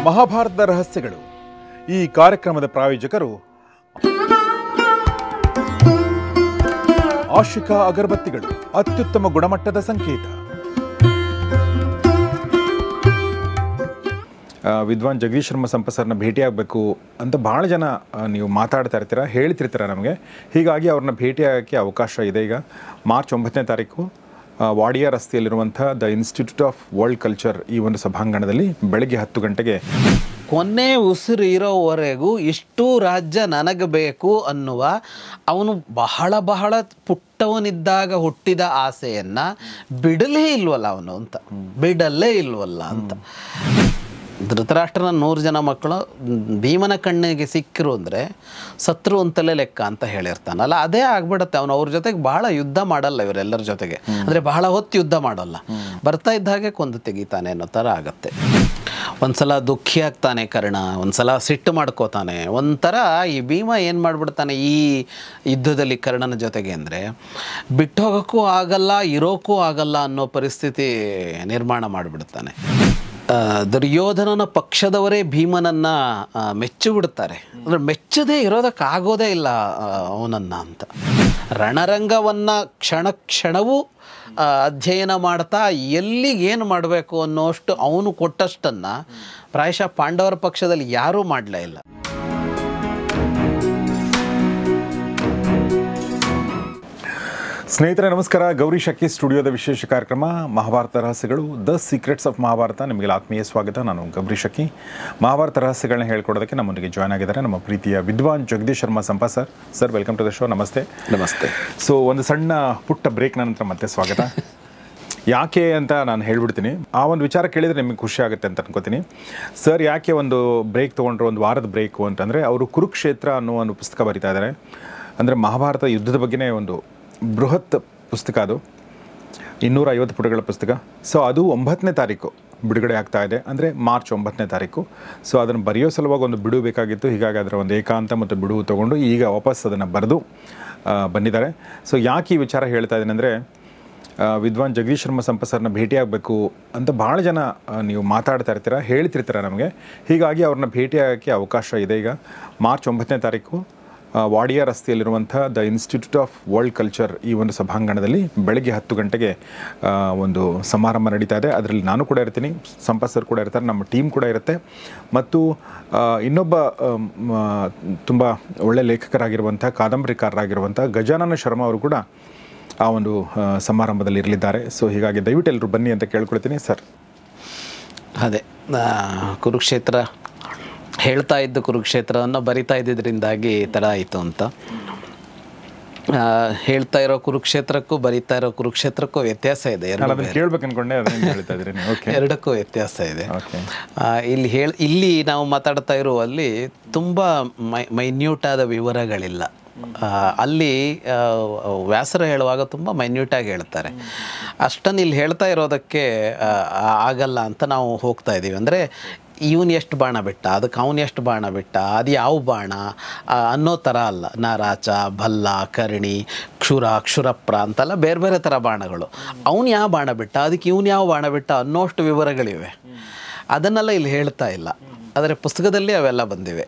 ಮಹಾಭಾರತದ ರಹಸ್ಯಗಳು. ಈ ಕಾರ್ಯಕ್ರಮದ ಪ್ರಾಯೋಜಕರು ಆಶಿಕಾ ಅಗರಬತ್ತಿಗಳು, ಅತ್ಯುತ್ತಮ ಗುಣಮಟ್ಟದ ಸಂಕೇತ. ವಿದ್ವಾನ್ ಜಗದೀಶ್ ಶರ್ಮ ಸಂಪ ಸರ್ನ ಭೇಟಿಯಾಗಬೇಕು ಅಂತ ಭಾಳ ಜನ ನೀವು ಮಾತಾಡ್ತಾ ಇರ್ತೀರ, ಹೇಳ್ತಿರ್ತೀರ ನಮಗೆ. ಹೀಗಾಗಿ ಅವ್ರನ್ನ ಭೇಟಿಯಾಗೋಕ್ಕೆ ಅವಕಾಶ ಇದೆ. ಈಗ ಮಾರ್ಚ್ 9ನೇ ತಾರೀಕು ವಾಡಿಯಾ ರಸ್ತೆಯಲ್ಲಿರುವಂಥ the institute of world culture ಈ ಒಂದು ಸಭಾಂಗಣದಲ್ಲಿ ಬೆಳಗ್ಗೆ 10 ಗಂಟೆಗೆ ಕೊನೆ ಉಸಿರು ಇರೋವರೆಗೂ ಇಷ್ಟು ರಾಜ್ಯ ನನಗೆ ಬೇಕು ಅನ್ನುವ ಅವನು ಬಹಳ ಪುಟ್ಟವನಿದ್ದಾಗ ಹುಟ್ಟಿದ ಆಸೆಯನ್ನು ಬಿಡಲೇ ಇಲ್ವಲ್ಲ ಅವನು ಅಂತ, ಬಿಡಲೇ ಇಲ್ವಲ್ಲ ಅಂತ. ಧೃತರಾಷ್ಟ್ರನ 100 ಜನ ಮಕ್ಕಳು ಭೀಮನ ಕಣ್ಣಿಗೆ ಸಿಕ್ಕರು ಅಂದರೆ ಸತ್ರು ಅಂತಲೇ ಲೆಕ್ಕ ಅಂತ ಹೇಳಿರ್ತಾನಲ್ಲ, ಅದೇ ಆಗ್ಬಿಡುತ್ತೆ. ಅವನು ಅವ್ರ ಜೊತೆಗೆ ಬಹಳ ಯುದ್ಧ ಮಾಡಲ್ಲ, ಇವರೆಲ್ಲರ ಜೊತೆಗೆ ಅಂದರೆ ಬಹಳ ಹೊತ್ತು ಯುದ್ಧ ಮಾಡಲ್ಲ, ಬರ್ತಾ ಇದ್ದ ಹಾಗೆ ಕೊಂದು ತೆಗಿತಾನೆ ಅನ್ನೋ ಥರ ಆಗುತ್ತೆ. ಒಂದ್ಸಲ ದುಃಖಿ ಆಗ್ತಾನೆ ಕರ್ಣ, ಒಂದ್ಸಲ ಸಿಟ್ಟು ಮಾಡ್ಕೋತಾನೆ. ಒಂಥರ ಈ ಭೀಮ ಏನು ಮಾಡಿಬಿಡ್ತಾನೆ ಈ ಯುದ್ಧದಲ್ಲಿ ಕರ್ಣನ ಜೊತೆಗೆ ಅಂದರೆ ಬಿಟ್ಟು ಹೋಗೋಕ್ಕೂ ಆಗಲ್ಲ, ಇರೋಕ್ಕೂ ಆಗಲ್ಲ ಅನ್ನೋ ಪರಿಸ್ಥಿತಿ ನಿರ್ಮಾಣ ಮಾಡಿಬಿಡ್ತಾನೆ. ದುರ್ಯೋಧನನ ಪಕ್ಷದವರೇ ಭೀಮನನ್ನು ಮೆಚ್ಚಿಬಿಡ್ತಾರೆ. ಅಂದರೆ ಮೆಚ್ಚದೇ ಇರೋದಕ್ಕಾಗೋದೇ ಇಲ್ಲ ಅವನನ್ನು ಅಂತ. ರಣರಂಗವನ್ನು ಕ್ಷಣವೂ ಅಧ್ಯಯನ ಮಾಡ್ತಾ ಎಲ್ಲಿಗೇನು ಮಾಡಬೇಕು ಅನ್ನೋಷ್ಟು ಅವನು ಕೊಟ್ಟಷ್ಟನ್ನು ಪ್ರಾಯಶಃ ಪಾಂಡವರ ಪಕ್ಷದಲ್ಲಿ ಯಾರೂ ಮಾಡಲೇ ಇಲ್ಲ. ಸ್ನೇಹಿತರೆ ನಮಸ್ಕಾರ. ಗೌರಿ ಶಕ್ಕಿ ಸ್ಟುಡಿಯೋದ ವಿಶೇಷ ಕಾರ್ಯಕ್ರಮ ಮಹಾಭಾರತ ರಹಸ್ಯಗಳು, ದ ಸೀಕ್ರೆಟ್ಸ್ ಆಫ್ ಮಹಾಭಾರತ. ನಿಮಗೆ ಆತ್ಮೀಯ ಸ್ವಾಗತ. ನಾನು ಗೌರಿ ಶಕ್ಕಿ. ಮಹಾಭಾರತ ರಹಸ್ಯಗಳನ್ನ ಹೇಳ್ಕೊಡೋದಕ್ಕೆ ನಮ್ಮೊಂದಿಗೆ ಜಾಯ್ನ್ ಆಗಿದ್ದಾರೆ ನಮ್ಮ ಪ್ರೀತಿಯ ವಿದ್ವಾನ್ Jagadish Sharma Sampa sir. Sir, welcome to the show. ನಮಸ್ತೆ. ನಮಸ್ತೆ. ಸೊ, ಒಂದು ಸಣ್ಣ ಪುಟ್ಟ ಬ್ರೇಕ್ ನಂತರ ಮತ್ತೆ ಸ್ವಾಗತ. ಯಾಕೆ ಅಂತ ನಾನು ಹೇಳ್ಬಿಡ್ತೀನಿ. ಆ ಒಂದು ವಿಚಾರ ಕೇಳಿದರೆ ನಿಮಗೆ ಖುಷಿ ಆಗುತ್ತೆ ಅಂತ ಅನ್ಕೋತೀನಿ. ಸರ್, ಯಾಕೆ ಒಂದು ಬ್ರೇಕ್ ತೊಗೊಂಡ್ರು, ಒಂದು ವಾರದ ಬ್ರೇಕು ಅಂತಂದರೆ ಅವರು ಕುರುಕ್ಷೇತ್ರ ಅನ್ನೋ ಒಂದು ಪುಸ್ತಕ ಬರಿತಾ ಇದ್ದಾರೆ. ಅಂದರೆ ಮಹಾಭಾರತ ಯುದ್ಧದ ಬಗ್ಗೆನೇ ಒಂದು ಬೃಹತ್ ಪುಸ್ತಕ. ಅದು 250 ಪುಟಗಳ ಪುಸ್ತಕ. ಸೊ ಅದು 9ನೇ ತಾರೀಕು ಬಿಡುಗಡೆ ಆಗ್ತಾ ಇದೆ, ಅಂದರೆ ಮಾರ್ಚ್ 9ನೇ ತಾರೀಕು. ಸೊ ಅದನ್ನು ಬರೆಯೋ ಸಲುವಾಗಿ ಒಂದು ಬಿಡುವು ಬೇಕಾಗಿತ್ತು. ಹೀಗಾಗಿ ಅದರ ಒಂದು ಏಕಾಂತ ಮತ್ತು ಬಿಡುವು ತೊಗೊಂಡು ಈಗ ವಾಪಸ್ ಅದನ್ನು ಬರೆದು ಬಂದಿದ್ದಾರೆ. ಸೊ ಯಾಕೆ ಈ ವಿಚಾರ ಹೇಳ್ತಾ ಇದ್ದೀನಿ ಅಂದರೆ ವಿದ್ವಾನ್ ಜಗದೀಶ್ ಶರ್ಮ ಸಂಪ ಸರ್ನ ಭೇಟಿಯಾಗಬೇಕು ಅಂತ ಭಾಳ ಜನ ನೀವು ಮಾತಾಡ್ತಾ ಇರ್ತೀರ, ಹೇಳ್ತಿರ್ತೀರ ನಮಗೆ. ಹೀಗಾಗಿ ಅವ್ರನ್ನ ಭೇಟಿಯಾಗೋಕ್ಕೆ ಅವಕಾಶ ಇದೆ. ಈಗ ಮಾರ್ಚ್ 9ನೇ ತಾರೀಕು ವಾಡಿಯಾ ರಸ್ತೆಯಲ್ಲಿರುವಂಥ the institute of world culture ಈ ಒಂದು ಸಭಾಂಗಣದಲ್ಲಿ ಬೆಳಗ್ಗೆ 10 ಗಂಟೆಗೆ ಒಂದು ಸಮಾರಂಭ ನಡೀತಾ ಇದೆ. ಅದರಲ್ಲಿ ನಾನು ಕೂಡ ಇರ್ತೀನಿ, ಸಂಪತ್ ಸರ್ ಕೂಡ ಇರ್ತಾರೆ, ನಮ್ಮ ಟೀಮ್ ಕೂಡ ಇರುತ್ತೆ. ಮತ್ತು ಇನ್ನೊಬ್ಬ ತುಂಬ ಒಳ್ಳೆಯ ಲೇಖಕರಾಗಿರುವಂಥ, ಕಾದಂಬರಿಕಾರರಾಗಿರುವಂಥ ಗಜಾನನ ಶರ್ಮಾ ಅವರು ಕೂಡ ಆ ಒಂದು ಸಮಾರಂಭದಲ್ಲಿ ಇರಲಿದ್ದಾರೆ. ಸೊ ಹೀಗಾಗಿ ದಯವಿಟ್ಟು ಎಲ್ಲರೂ ಬನ್ನಿ ಅಂತ ಕೇಳ್ಕೊಳ್ತೀನಿ. ಸರ್, ಅದೇ ಕುರುಕ್ಷೇತ್ರ ಹೇಳ್ತಾ ಇದ್ದು ಕುರುಕ್ಷೇತ್ರವನ್ನು ಬರಿತಾ ಇದ್ದಿದ್ದರಿಂದಾಗಿ ತಡ ಆಯಿತು ಅಂತ. ಹೇಳ್ತಾ ಇರೋ ಕುರುಕ್ಷೇತ್ರಕ್ಕೂ ಬರಿತಾ ಇರೋ ಕುರುಕ್ಷೇತ್ರಕ್ಕೂ ವ್ಯತ್ಯಾಸ ಇದೆ. ಎರಡಕ್ಕೂ ವ್ಯತ್ಯಾಸ ಇದೆ. ಇಲ್ಲಿ ನಾವು ಮಾತಾಡ್ತಾ ಇರುವಲ್ಲಿ ತುಂಬ ಮೈನ್ಯೂಟಾದ ವಿವರಗಳಿಲ್ಲ. ಅಲ್ಲಿ ವ್ಯಾಸರು ಹೇಳುವಾಗ ತುಂಬ ಮೈನ್ಯೂಟಾಗಿ ಹೇಳ್ತಾರೆ. ಅಷ್ಟನ್ನು ಇಲ್ಲಿ ಹೇಳ್ತಾ ಇರೋದಕ್ಕೆ ಆಗಲ್ಲ ಅಂತ ನಾವು ಹೋಗ್ತಾ ಇದ್ದೀವಿ. ಅಂದರೆ ಇವನು ಎಷ್ಟು ಬಾಣ ಬಿಟ್ಟ, ಅದಕ್ಕೆ ಅವನು ಎಷ್ಟು ಬಾಣ ಬಿಟ್ಟ, ಅದು ಯಾವ ಬಾಣ ಅನ್ನೋ ಥರ ಅಲ್ಲ. ನಾರಾಚ, ಭಲ್ಲ, ಕರ್ಣಿ, ಕ್ಷುರಪ್ರ ಅಂತೆಲ್ಲ ಬೇರೆ ಬೇರೆ ಥರ ಬಾಣಗಳು. ಅವನು ಯಾವ ಬಾಣ ಬಿಟ್ಟ, ಅದಕ್ಕೆ ಇವನು ಯಾವ ಬಾಣ ಬಿಟ್ಟ ಅನ್ನೋಷ್ಟು ವಿವರಗಳಿವೆ. ಅದನ್ನೆಲ್ಲ ಇಲ್ಲಿ ಹೇಳ್ತಾ ಇಲ್ಲ. ಆದರೆ ಪುಸ್ತಕದಲ್ಲಿ ಅವೆಲ್ಲ ಬಂದಿವೆ.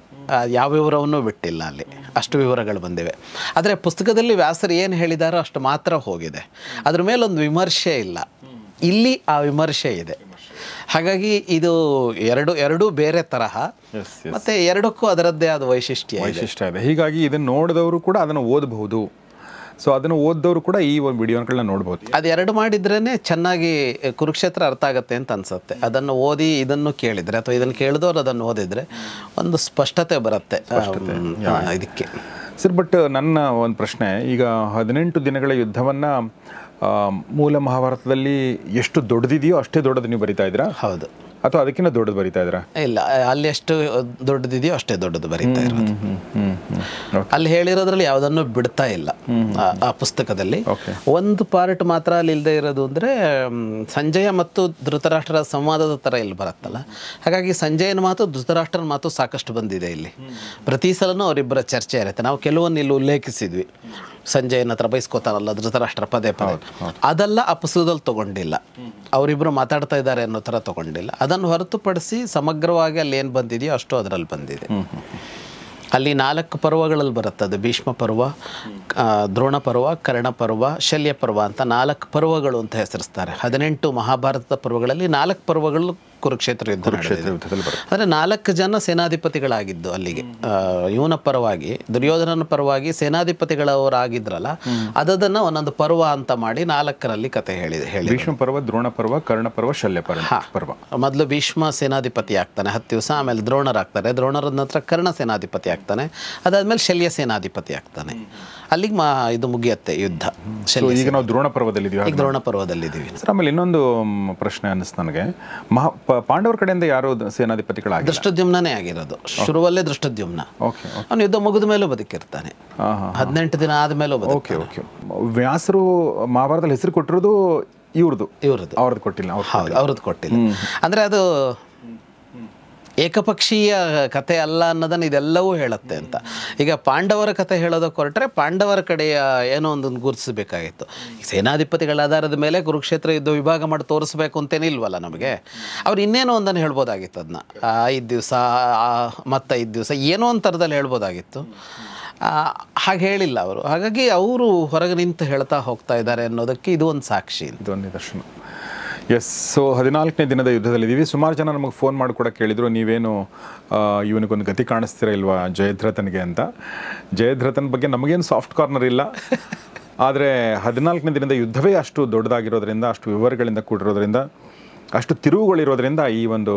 ಯಾವ ವಿವರವನ್ನೂ ಬಿಟ್ಟಿಲ್ಲ, ಅಲ್ಲಿ ಅಷ್ಟು ವಿವರಗಳು ಬಂದಿವೆ. ಆದರೆ ಪುಸ್ತಕದಲ್ಲಿ ವ್ಯಾಸರು ಏನು ಹೇಳಿದಾರೋ ಅಷ್ಟು ಮಾತ್ರ ಹೋಗಿದೆ. ಅದ್ರ ಮೇಲೊಂದು ವಿಮರ್ಶೆ ಇಲ್ಲ. ಇಲ್ಲಿ ಆ ವಿಮರ್ಶೆ ಇದೆ. ಹಾಗಾಗಿ ಇದು ಎರಡೂ ಬೇರೆ ತರಹ, ಮತ್ತು ಎರಡಕ್ಕೂ ಅದರದ್ದೇ ಆದ ವೈಶಿಷ್ಟ್ಯ ಇದೆ. ಹೀಗಾಗಿ ಇದನ್ನು ನೋಡಿದವರು ಕೂಡ ಅದನ್ನು ಓದಬಹುದು. ಸೊ ಅದನ್ನು ಓದಿದವರು ಕೂಡ ಈ ಒಂದು ವಿಡಿಯೋಗಳನ್ನ ನೋಡ್ಬೋದು. ಅದೆರಡು ಮಾಡಿದ್ರೇ ಚೆನ್ನಾಗಿ ಕುರುಕ್ಷೇತ್ರ ಅರ್ಥ ಆಗುತ್ತೆ ಅಂತ ಅನ್ಸುತ್ತೆ. ಅದನ್ನು ಓದಿ ಇದನ್ನು ಕೇಳಿದರೆ ಅಥವಾ ಇದನ್ನು ಕೇಳಿದವರು ಅದನ್ನು ಓದಿದರೆ ಒಂದು ಸ್ಪಷ್ಟತೆ ಬರುತ್ತೆ ಇದಕ್ಕೆ. ಸರ್, ಬಟ್ ನನ್ನ ಒಂದು ಪ್ರಶ್ನೆ, ಈಗ 18 ದಿನಗಳ ಯುದ್ಧವನ್ನು ಮೂಲ ಮಹಾಭಾರತದಲ್ಲಿ ಎಷ್ಟು ದೊಡ್ಡದಿದೆಯೋ ಅಷ್ಟೇ ದೊಡ್ಡದು ನೀವು ಬರಿತಾ ಇದ್ದೀರಾ? ಹೌದು. ಅಥವಾ ಅದಕ್ಕಿಂತ ದೊಡ್ಡದು ಬರಿತಾ ಇದ್ದೀರಾ? ಇಲ್ಲ, ಅಲ್ಲಿ ಎಷ್ಟು ದೊಡ್ಡದಿದೆಯೋ ಅಷ್ಟೇ ದೊಡ್ಡದು ಬರಿತಾ ಇರೋದು. ಅಲ್ಲಿ ಹೇಳಿರೋದ್ರಲ್ಲಿ ಯಾವುದನ್ನು ಬಿಡ್ತಾ ಇಲ್ಲ ಆ ಪುಸ್ತಕದಲ್ಲಿ. ಒಂದು ಪಾರ್ಟ್ ಮಾತ್ರ ಅಲ್ಲಿ ಇಲ್ಲದೆ ಇರೋದು ಅಂದರೆ ಸಂಜಯ ಮತ್ತು ಧೃತರಾಷ್ಟ್ರ ಸಂವಾದದ ಥರ ಇಲ್ಲಿ ಬರುತ್ತಲ್ಲ. ಹಾಗಾಗಿ ಸಂಜಯನ ಮಾತು, ಧೃತರಾಷ್ಟ್ರನ ಮಾತು ಸಾಕಷ್ಟು ಬಂದಿದೆ ಇಲ್ಲಿ. ಪ್ರತಿ ಸಲನೂ ಅವರಿಬ್ಬರ ಚರ್ಚೆ ಇರುತ್ತೆ. ನಾವು ಕೆಲವೊಂದು ಇಲ್ಲಿ ಉಲ್ಲೇಖಿಸಿದ್ವಿ. ಸಂಜಯನ ಹತ್ರ ಬೈಸ್ಕೋತಾರಲ್ಲ ಧೃತರಾಷ್ಟ್ರ ಪದೇ ಪದೇ, ಅದೆಲ್ಲ ಅಪಸೂದಲ್ಲಿ ತಗೊಂಡಿಲ್ಲ. ಅವರಿಬ್ಬರು ಮಾತಾಡ್ತಾ ಇದ್ದಾರೆ ಅನ್ನೋ ಥರ ತಗೊಂಡಿಲ್ಲ. ಅದನ್ನು ಹೊರತುಪಡಿಸಿ ಸಮಗ್ರವಾಗಿ ಅಲ್ಲಿ ಏನು ಬಂದಿದೆಯೋ ಅಷ್ಟು ಅದರಲ್ಲಿ ಬಂದಿದೆ. ಅಲ್ಲಿ 4 ಪರ್ವಗಳಲ್ಲಿ ಬರುತ್ತೆ. ಅದು ಭೀಷ್ಮ ಪರ್ವ, ದ್ರೋಣ ಪರ್ವ, ಕರ್ಣ ಪರ್ವ, ಶಲ್ಯ ಪರ್ವ ಅಂತ 4 ಪರ್ವಗಳು ಅಂತ ಹೆಸರಿಸ್ತಾರೆ. 18 ಮಹಾಭಾರತದ ಪರ್ವಗಳಲ್ಲಿ 4 ಪರ್ವಗಳು ಕುರುಕ್ಷೇತ್ರ ಯುದ್ಧದಲ್ಲಿ ಅಂದರೆ 4 ಜನ ಸೇನಾಧಿಪತಿಗಳಾಗಿದ್ದು ಅಲ್ಲಿಗೆ. ಇವನ ಪರವಾಗಿ, ದುರ್ಯೋಧನನ ಪರವಾಗಿ ಸೇನಾಧಿಪತಿಗಳವರಾಗಿದ್ರಲ್ಲ, ಅದನ್ನು ಒಂದೊಂದು ಪರ್ವ ಅಂತ ಮಾಡಿ 4ರಲ್ಲಿ ಕತೆ ಹೇಳಿ ಭೀಷ್ಮ ಪರ್ವ, ದ್ರೋಣ ಪರ್ವ, ಕರ್ಣ ಪರ್ವ, ಶಲ್ಯ ಪರ್ವ. ಮೊದಲು ಭೀಷ್ಮ ಸೇನಾಧಿಪತಿ ಆಗ್ತಾನೆ 10 ದಿವಸ, ಆಮೇಲೆ ದ್ರೋಣರಾಗ್ತಾರೆ. ದ್ರೋಣರ ನಂತರ ಕರ್ಣ ಸೇನಾಧಿಪತಿ ಆಗ್ತಾನೆ, ಅದಾದ್ಮೇಲೆ ಶಲ್ಯ ಸೇನಾಧಿಪತಿ ಆಗ್ತಾನೆ. ಅಲ್ಲಿಗೆ ಇದು ಮುಗಿಯತ್ತೆ ಯುದ್ಧ. ಈಗ ನಾವು ದ್ರೋಣ ಪರ್ವದಲ್ಲಿದ್ದೀವಿ. ಈಗ ದ್ರೋಣ ಪರ್ವದಲ್ಲಿದ್ದೀವಿ. ಆಮೇಲೆ ಇನ್ನೊಂದು ಪ್ರಶ್ನೆ ಅನ್ನಿಸ್ತು ನನಗೆ, ಪಾಂಡವರ ಕಡೆಯಿಂದ ಯಾರು ಸೇನಾಧಿಪತಿಗಳಾಗಿ? ದೃಷ್ಟದ್ಯುಮ್ನೇ ಆಗಿರೋದು. ಶುರುವಲ್ಲೇ ದೃಷ್ಟದ್ಯುಮ್ನ. ಅವನು ಯುದ್ಧ ಮುಗಿದ ಮೇಲೂ ಬದುಕಿರ್ತಾನೆ, 18 ದಿನ ಆದ್ಮೇಲೂ ಬದುಕಿರ್ತಾನೆ. ವ್ಯಾಸರು ಮಹಾಭಾರತದಲ್ಲಿ ಹೆಸರು ಕೊಟ್ಟಿರೋದು ಇವ್ರದ್ದು ಅವ್ರದ್ದು ಕೊಟ್ಟಿಲ್ಲ. ಅವ್ರದ್ದು ಕೊಟ್ಟಿಲ್ಲ ಅಂದ್ರೆ ಅದು ಏಕಪಕ್ಷೀಯ ಕಥೆ ಅಲ್ಲ ಅನ್ನೋದನ್ನು ಇದೆಲ್ಲವೂ ಹೇಳುತ್ತೆ ಅಂತ. ಈಗ ಪಾಂಡವರ ಕಥೆ ಹೇಳೋದಕ್ಕೆ ಹೊರಟ್ರೆ ಪಾಂಡವರ ಕಡೆಯ ಏನೋ ಒಂದನ್ನು ಗುರುತಿಸಬೇಕಾಗಿತ್ತು. ಸೇನಾಧಿಪತಿಗಳ ಆಧಾರದ ಮೇಲೆ ಕುರುಕ್ಷೇತ್ರ ಯುದ್ಧ ವಿಭಾಗ ಮಾಡಿ ತೋರಿಸ್ಬೇಕು ಅಂತೇನಿಲ್ವಲ್ಲ ನಮಗೆ. ಅವ್ರು ಇನ್ನೇನೋ ಒಂದನ್ನು ಹೇಳ್ಬೋದಾಗಿತ್ತು. ಅದನ್ನ 5 ದಿವಸ ಮತ್ತು 5 ದಿವಸ ಏನೋ ಒಂದು ಥರದಲ್ಲಿ ಹೇಳ್ಬೋದಾಗಿತ್ತು. ಹಾಗೆ ಹೇಳಿಲ್ಲ ಅವರು. ಹಾಗಾಗಿ ಅವರು ಹೊರಗೆ ನಿಂತು ಹೇಳ್ತಾ ಹೋಗ್ತಾ ಇದ್ದಾರೆ ಅನ್ನೋದಕ್ಕೆ ಇದು ಒಂದು ಸಾಕ್ಷಿ, ಇದೊಂದು ನಿದರ್ಶನ. ಎಸ್. ಸೊ 14ನೇ ದಿನದ ಯುದ್ಧದಲ್ಲಿದ್ದೀವಿ. ಸುಮಾರು ಜನ ನಮಗೆ ಫೋನ್ ಮಾಡಿ ಕೂಡ ಕೇಳಿದರು, ನೀವೇನು ಇವನಿಗೊಂದು ಗತಿ ಕಾಣಿಸ್ತೀರ ಇಲ್ವಾ ಜಯದ್ರಥನಿಗೆ ಅಂತ. ಜಯದ್ರಥನ ಬಗ್ಗೆ ನಮಗೇನು ಸಾಫ್ಟ್ ಕಾರ್ನರ್ ಇಲ್ಲ, ಆದರೆ 14ನೇ ದಿನದ ಯುದ್ಧವೇ ಅಷ್ಟು ದೊಡ್ಡದಾಗಿರೋದ್ರಿಂದ, ಅಷ್ಟು ವಿವರಗಳಿಂದ ಕೂಡಿರೋದ್ರಿಂದ, ಅಷ್ಟು ತಿರುವುಗಳಿರೋದ್ರಿಂದ, ಈ ಒಂದು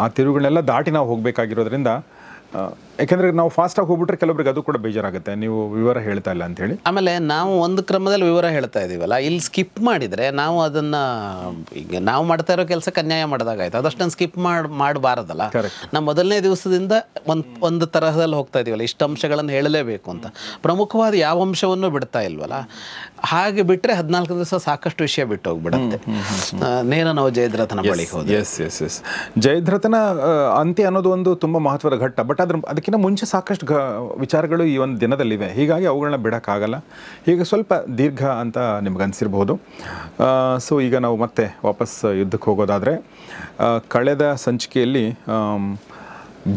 ಆ ತಿರುವುಗಳನ್ನೆಲ್ಲ ದಾಟಿ ನಾವು ಹೋಗಬೇಕಾಗಿರೋದ್ರಿಂದ, ಯಾಕೆಂದರೆ ನಾವು ಫಾಸ್ಟಾಗಿ ಹೋಗ್ಬಿಟ್ರೆ ಕೆಲವರಿಗೆ ಅದು ಕೂಡ ಬೇಜಾರಾಗುತ್ತೆ, ನೀವು ವಿವರ ಹೇಳ್ತಾ ಇಲ್ಲ ಅಂತೇಳಿ. ಆಮೇಲೆ ನಾವು ಒಂದು ಕ್ರಮದಲ್ಲಿ ವಿವರ ಹೇಳ್ತಾ ಇದ್ದೀವಲ್ಲ, ಇಲ್ಲಿ ಸ್ಕಿಪ್ ಮಾಡಿದರೆ ನಾವು ಅದನ್ನು, ಈಗ ನಾವು ಮಾಡ್ತಾ ಇರೋ ಕೆಲಸಕ್ಕೆ ಅನ್ಯಾಯ ಮಾಡಿದಾಗಾಯ್ತು. ಅದಷ್ಟನ್ನು ಸ್ಕಿಪ್ ಮಾಡಬಾರದಲ್ಲ. ನಾವು ಮೊದಲನೇ ದಿವಸದಿಂದ ಒಂದು ತರಹದಲ್ಲಿ ಹೋಗ್ತಾ ಇದ್ದೀವಲ್ಲ, ಇಷ್ಟು ಅಂಶಗಳನ್ನು ಹೇಳಲೇಬೇಕು ಅಂತ. ಪ್ರಮುಖವಾದ ಯಾವ ಅಂಶವನ್ನು ಬಿಡ್ತಾ ಇಲ್ವಲ್ಲ. ಹಾಗೆ ಬಿಟ್ಟರೆ 14 ದಿವಸ ಸಾಕಷ್ಟು ವಿಷಯ ಬಿಟ್ಟು ಹೋಗ್ಬಿಡುತ್ತೆ. ನೇರ ನಾವು ಜಯದ್ರಥನ ಬಳಿಗೆ ಹೋದ. ಎಸ್. ಜಯದ್ರಥನ ಅಂತ್ಯ ಅನ್ನೋದು ಒಂದು ತುಂಬ ಮಹತ್ವದ ಘಟ್ಟ. ಬಟ್ ಅದಕ್ಕಿಂತ ಮುಂಚೆ ಸಾಕಷ್ಟು ವಿಚಾರಗಳು ಈ ಒಂದು ದಿನದಲ್ಲಿವೆ. ಹೀಗಾಗಿ ಅವುಗಳನ್ನ ಬಿಡೋಕ್ಕಾಗಲ್ಲ. ಹೀಗೆ ಸ್ವಲ್ಪ ದೀರ್ಘ ಅಂತ ನಿಮ್ಗೆ ಅನಿಸಿರ್ಬೋದು. ಸೊ ಈಗ ನಾವು ಮತ್ತೆ ವಾಪಸ್ ಯುದ್ಧಕ್ಕೆ ಹೋಗೋದಾದರೆ, ಕಳೆದ ಸಂಚಿಕೆಯಲ್ಲಿ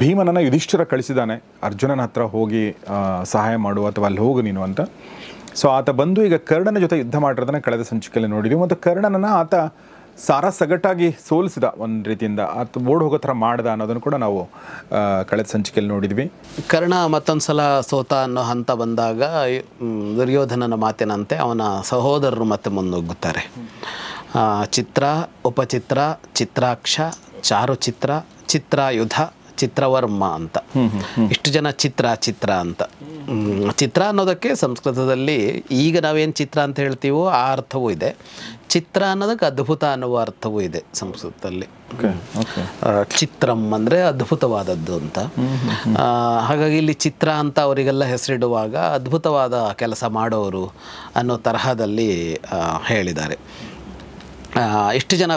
ಭೀಮನನ್ನು ಯುಧಿಷ್ಠಿರ ಕಳಿಸಿದ್ದಾನೆ ಅರ್ಜುನನ ಹತ್ರ ಹೋಗಿ ಸಹಾಯ ಮಾಡು ಅಥವಾ ಅಲ್ಲಿ ಹೋಗು ನೀನು ಅಂತ. ಸೊ ಆತ ಬಂದು ಈಗ ಕರ್ಣನ ಜೊತೆ ಯುದ್ಧ ಮಾಡಿರೋದನ್ನ ಕಳೆದ ಸಂಚಿಕೆಯಲ್ಲಿ ನೋಡಿದ್ವಿ. ಮತ್ತು ಕರ್ಣನನ್ನು ಆತ ಸಗಟಾಗಿ ಸೋಲಿಸಿದ, ಒಂದು ರೀತಿಯಿಂದ ಆತ ಓಡ್ ಹೋಗೋ ಥರ ಮಾಡ್ದ ಅನ್ನೋದನ್ನು ಕೂಡ ನಾವು ಕಳೆದ ಸಂಚಿಕೆಯಲ್ಲಿ ನೋಡಿದ್ವಿ. ಕರ್ಣ ಮತ್ತೊಂದು ಸಲ ಸೋತ ಅನ್ನೋ ಹಂತ ಬಂದಾಗ ದುರ್ಯೋಧನನ ಮಾತಿನಂತೆ ಅವನ ಸಹೋದರರು ಮತ್ತೆ ಮುನ್ನುಗ್ಗುತ್ತಾರೆ. ಚಿತ್ರ, ಉಪಚಿತ್ರ, ಚಿತ್ರಾಕ್ಷ, ಚಾರುಚಿತ್ರ, ಚಿತ್ರಾಯುಧ, ಚಿತ್ರವರ್ಮ ಅಂತ ಇಷ್ಟು ಜನ ಚಿತ್ರ ಅಂತ. ಚಿತ್ರ ಅನ್ನೋದಕ್ಕೆ ಸಂಸ್ಕೃತದಲ್ಲಿ ಈಗ ನಾವೇನು ಚಿತ್ರ ಅಂತ ಹೇಳ್ತೀವೋ ಆ ಅರ್ಥವೂ ಇದೆ. ಚಿತ್ರ ಅನ್ನೋದಕ್ಕೆ ಅದ್ಭುತ ಅನ್ನುವ ಅರ್ಥವೂ ಇದೆ ಸಂಸ್ಕೃತದಲ್ಲಿ. ಚಿತ್ರಂ ಅಂದರೆ ಅದ್ಭುತವಾದದ್ದು ಅಂತ. ಹಾಗಾಗಿ ಇಲ್ಲಿ ಚಿತ್ರ ಅಂತ ಅವರಿಗೆಲ್ಲ ಹೆಸರಿಡುವಾಗ ಅದ್ಭುತವಾದ ಕೆಲಸ ಮಾಡೋರು ಅನ್ನೋ ತರಹದಲ್ಲಿ ಹೇಳಿದ್ದಾರೆ. ಎಷ್ಟು ಜನ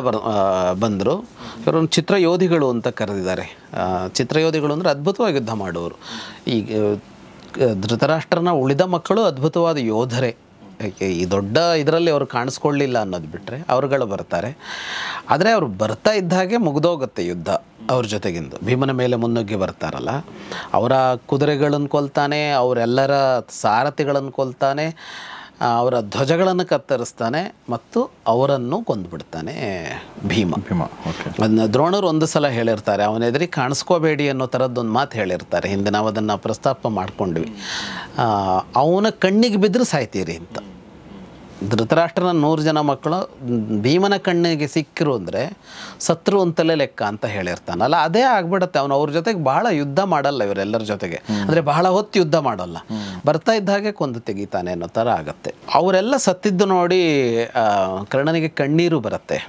ಬಂದರು, ಇವರನ್ನು ಚಿತ್ರಯೋಧಿಗಳು ಅಂತ ಕರೆದಿದ್ದಾರೆ. ಚಿತ್ರಯೋಧಿಗಳು ಅಂದರೆ ಅದ್ಭುತವಾಗಿ ಯುದ್ಧ ಮಾಡುವವರು. ಈಗ ಧೃತರಾಷ್ಟ್ರನ ಉಳಿದ ಮಕ್ಕಳು ಅದ್ಭುತವಾದ ಯೋಧರೇ. ಈ ದೊಡ್ಡ ಇದರಲ್ಲಿ ಅವರು ಕಾಣಿಸ್ಕೊಳ್ಳಿಲ್ಲ ಅನ್ನೋದು ಬಿಟ್ಟರೆ ಅವರುಗಳು ಬರ್ತಾರೆ. ಆದರೆ ಅವರು ಬರ್ತಾ ಇದ್ದ ಹಾಗೆ ಮುಗಿದೋಗುತ್ತೆ ಯುದ್ಧ ಅವ್ರ ಜೊತೆಗಿಂದು. ಭೀಮನ ಮೇಲೆ ಮುನ್ನುಗ್ಗಿ ಬರ್ತಾರಲ್ಲ, ಅವರ ಕುದುರೆಗಳನ್ನು ಕೊಲ್ತಾನೆ, ಅವರೆಲ್ಲರ ಸಾರಥಿಗಳನ್ನು ಕೊಲ್ತಾನೆ, ಅವರ ಧ್ವಜಗಳನ್ನು ಕತ್ತರಿಸ್ತಾನೆ ಮತ್ತು ಅವರನ್ನು ಕೊಂದುಬಿಡ್ತಾನೆ ಭೀಮ. ಅದನ್ನ ದ್ರೋಣರು ಒಂದು ಸಲ ಹೇಳಿರ್ತಾರೆ, ಅವನ ಎದುರಿಗೆ ಕಾಣಿಸ್ಕೋಬೇಡಿ ಅನ್ನೋ ಥರದ್ದೊಂದು ಮಾತು ಹೇಳಿರ್ತಾರೆ. ಹಿಂದೆ ನಾವು ಅದನ್ನು ಪ್ರಸ್ತಾಪ ಮಾಡ್ಕೊಂಡ್ವಿ. ಅವನ ಕಣ್ಣಿಗೆ ಬಿದ್ದರೆ ಸಾಯ್ತೀರಿ ಅಂತ. ಧೃತರಾಷ್ಟ್ರನ 100 ಜನ ಮಕ್ಕಳು ಭೀಮನ ಕಣ್ಣಿಗೆ ಸಿಕ್ಕರು ಅಂದರೆ ಸತ್ರು ಅಂತಲೇ ಲೆಕ್ಕ ಅಂತ ಹೇಳಿರ್ತಾನಲ್ಲ, ಅದೇ ಆಗ್ಬಿಡುತ್ತೆ. ಅವನು ಅವ್ರ ಜೊತೆಗೆ ಬಹಳ ಯುದ್ಧ ಮಾಡಲ್ಲ, ಇವರೆಲ್ಲರ ಜೊತೆಗೆ ಅಂದರೆ ಬಹಳ ಹೊತ್ತು ಯುದ್ಧ ಮಾಡಲ್ಲ, ಬರ್ತಾ ಇದ್ದ ಹಾಗೆ ಕೊಂದು ತೆಗಿತಾನೆ ಅನ್ನೋ ಥರ ಆಗುತ್ತೆ. ಅವರೆಲ್ಲ ಸತ್ತಿದ್ದು ನೋಡಿ ಕರ್ಣನಿಗೆ ಕಣ್ಣೀರು ಬರುತ್ತೆ.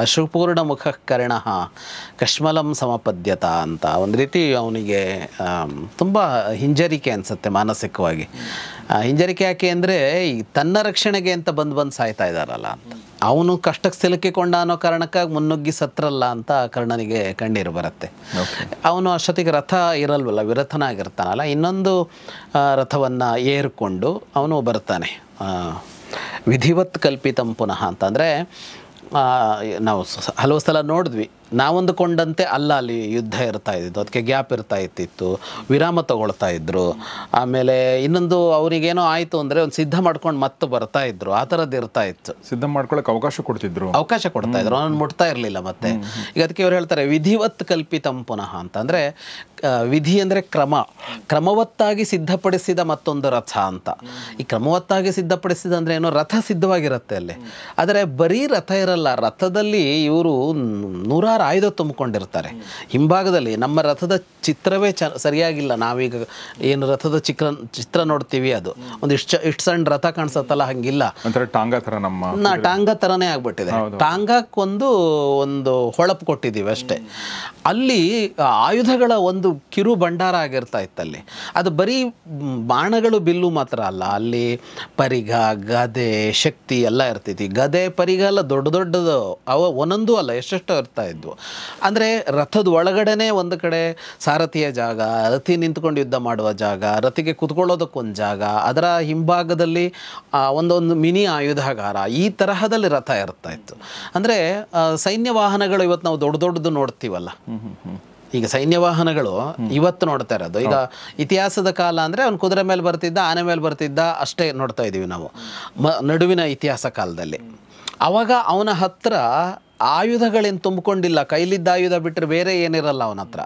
ಅಶ್ರುಪೂರ್ಣ ಮುಖ ಕರ್ಣ ಕಶ್ಮಲಂ ಸಮಪದ್ಯತ ಅಂತ ಒಂದು ರೀತಿ ಅವನಿಗೆ ತುಂಬ ಹಿಂಜರಿಕೆ ಅನಿಸುತ್ತೆ ಮಾನಸಿಕವಾಗಿ. ಹಿಂಜರಿಕೆ ಯಾಕೆ ಅಂದರೆ ಈ ತನ್ನ ರಕ್ಷಣೆಗೆ ಅಂತ ಬಂದು ಸಾಯ್ತಾ ಇದ್ದಾರಲ್ಲ ಅಂತ, ಅವನು ಕಷ್ಟಕ್ಕೆ ಸಿಲುಕಿಕೊಂಡ ಅನ್ನೋ ಕಾರಣಕ್ಕಾಗಿ ಮುನ್ನುಗ್ಗಿ ಸತ್ರಲ್ಲ ಅಂತ ಕರ್ಣನಿಗೆ ಕಣ್ಣೀರು ಬರುತ್ತೆ. ಅವನು ಅಷ್ಟೊತ್ತಿಗೆ ರಥ ಇರಲ್ವಲ್ಲ, ವಿರಥನಾಗಿರ್ತಾನಲ್ಲ, ಇನ್ನೊಂದು ರಥವನ್ನು ಏರ್ಕೊಂಡು ಅವನು ಬರ್ತಾನೆ. ವಿಧಿವತ್ ಕಲ್ಪಿತಂ ಪುನಃ ಅಂತಂದರೆ ನಾವು ಹಲವು ಸಲ ನೋಡಿದ್ವಿ, ನಾವೊಂದುಕೊಂಡಂತೆ ಅಲ್ಲ ಅಲ್ಲಿ ಯುದ್ಧ ಇರ್ತಾ ಇದ್ದಿದ್ದು, ಅದಕ್ಕೆ ಗ್ಯಾಪ್ ಇರ್ತಾ ಇತ್ತಿತ್ತು, ವಿರಾಮ ತಗೊಳ್ತಾ ಇದ್ರು. ಆಮೇಲೆ ಇನ್ನೊಂದು ಅವರಿಗೇನೋ ಆಯಿತು ಅಂದರೆ ಒಂದು ಸಿದ್ಧ ಮಾಡ್ಕೊಂಡು ಮತ್ತೆ ಬರ್ತಾ ಇದ್ರು, ಆ ಥರದ್ದು ಇರ್ತಾ ಇತ್ತು. ಸಿದ್ಧ ಮಾಡ್ಕೊಳ್ಳೋಕೆ ಅವಕಾಶ ಕೊಡ್ತಾ ಇದ್ರು, ಅವನು ಮುಟ್ತಾ ಇರಲಿಲ್ಲ. ಮತ್ತೆ ಈಗ ಅದಕ್ಕೆ ಇವ್ರು ಹೇಳ್ತಾರೆ ವಿಧಿವತ್ ಕಲ್ಪಿತಂ ಪುನಃ ಅಂತಂದರೆ ವಿಧಿ ಅಂದರೆ ಕ್ರಮವತ್ತಾಗಿ ಸಿದ್ಧಪಡಿಸಿದ ಮತ್ತೊಂದು ರಥ ಅಂತ. ಈ ಕ್ರಮವತ್ತಾಗಿ ಸಿದ್ಧಪಡಿಸಿದ ಅಂದರೆ ಏನೋ ರಥ ಸಿದ್ಧವಾಗಿರುತ್ತೆ ಅಲ್ಲಿ, ಆದರೆ ಬರೀ ರಥ ಇರಲ್ಲ, ರಥದಲ್ಲಿ ಇವರು ನೂರಾರು ಆಯುಧ ತುಂಬಿಕೊಂಡಿರ್ತಾರೆ. ಹಿಂಭಾಗದಲ್ಲಿ ನಮ್ಮ ರಥದ ಚಿತ್ರವೇ ಸರಿಯಾಗಿಲ್ಲ, ನಾವೀಗ ಏನು ರಥದ ಚಿತ್ರ ನೋಡ್ತೀವಿ ಅದು ಒಂದು ಇಷ್ಟು ಸಣ್ಣ ರಥ ಕಾಣಿಸುತ್ತಲ್ಲ, ಹಂಗಿಲ್ಲ, ಟಾಂಗಾ ಥರನೇ ಆಗ್ಬಿಟ್ಟಿದೆ. ಟಾಂಗಾಕ್ಕೊಂದು ಹೊಳಪು ಕೊಟ್ಟಿದ್ದೀವಿ ಅಷ್ಟೇ. ಅಲ್ಲಿ ಆಯುಧಗಳ ಒಂದು ಕಿರು ಭಂಡಾರ ಆಗಿರ್ತಾ ಇತ್ತಲ್ಲಿ. ಅದು ಬರೀ ಬಾಣಗಳು ಬಿಲ್ಲು ಮಾತ್ರ ಅಲ್ಲ, ಅಲ್ಲಿ ಪರಿಗ, ಗದೆ, ಶಕ್ತಿ ಎಲ್ಲ ಇರ್ತೈತಿ. ಗದೆ ಪರಿಗ ಎಲ್ಲ ದೊಡ್ಡದು ಅವ ಒಂದೊಂದು ಅಲ್ಲ, ಎಷ್ಟೆಷ್ಟೋ ಇರ್ತಾ ಇದ್ವು. ಅಂದರೆ ರಥದ ಒಳಗಡೆನೇ ಒಂದು ಕಡೆ ಸಾರಥಿಯ ಜಾಗ, ರಥಿ ನಿಂತ್ಕೊಂಡು ಯುದ್ಧ ಮಾಡುವ ಜಾಗ, ರಥಿಗೆ ಕುತ್ಕೊಳ್ಳೋದಕ್ಕೊಂದು ಜಾಗ, ಅದರ ಹಿಂಭಾಗದಲ್ಲಿ ಒಂದೊಂದು ಮಿನಿ ಆಯುಧಾಗಾರ, ಈ ತರಹದಲ್ಲಿ ರಥ ಇರ್ತಾ ಇತ್ತು. ಅಂದರೆ ಸೈನ್ಯ ವಾಹನಗಳು ಇವತ್ತು ನಾವು ದೊಡ್ಡದು ನೋಡ್ತೀವಲ್ಲ, ಈಗ ಸೈನ್ಯ ವಾಹನಗಳು ಇವತ್ತು ನೋಡ್ತಾ ಇರೋದು. ಈಗ ಇತಿಹಾಸದ ಕಾಲ ಅಂದರೆ ಅವ್ನು ಕುದುರೆ ಮೇಲೆ ಬರ್ತಿದ್ದ, ಆನೆ ಮೇಲೆ ಬರ್ತಿದ್ದ, ಅಷ್ಟೇ ನೋಡ್ತಾ ಇದ್ದೀವಿ ನಾವು ನಡುವಿನ ಇತಿಹಾಸ ಕಾಲದಲ್ಲಿ. ಆವಾಗ ಅವನ ಹತ್ರ ಆಯುಧಗಳೇನು ತುಂಬಿಕೊಂಡಿಲ್ಲ, ಕೈಲಿದ್ದ ಆಯುಧ ಬಿಟ್ಟರೆ ಬೇರೆ ಏನಿರಲ್ಲ ಅವನ ಹತ್ರ,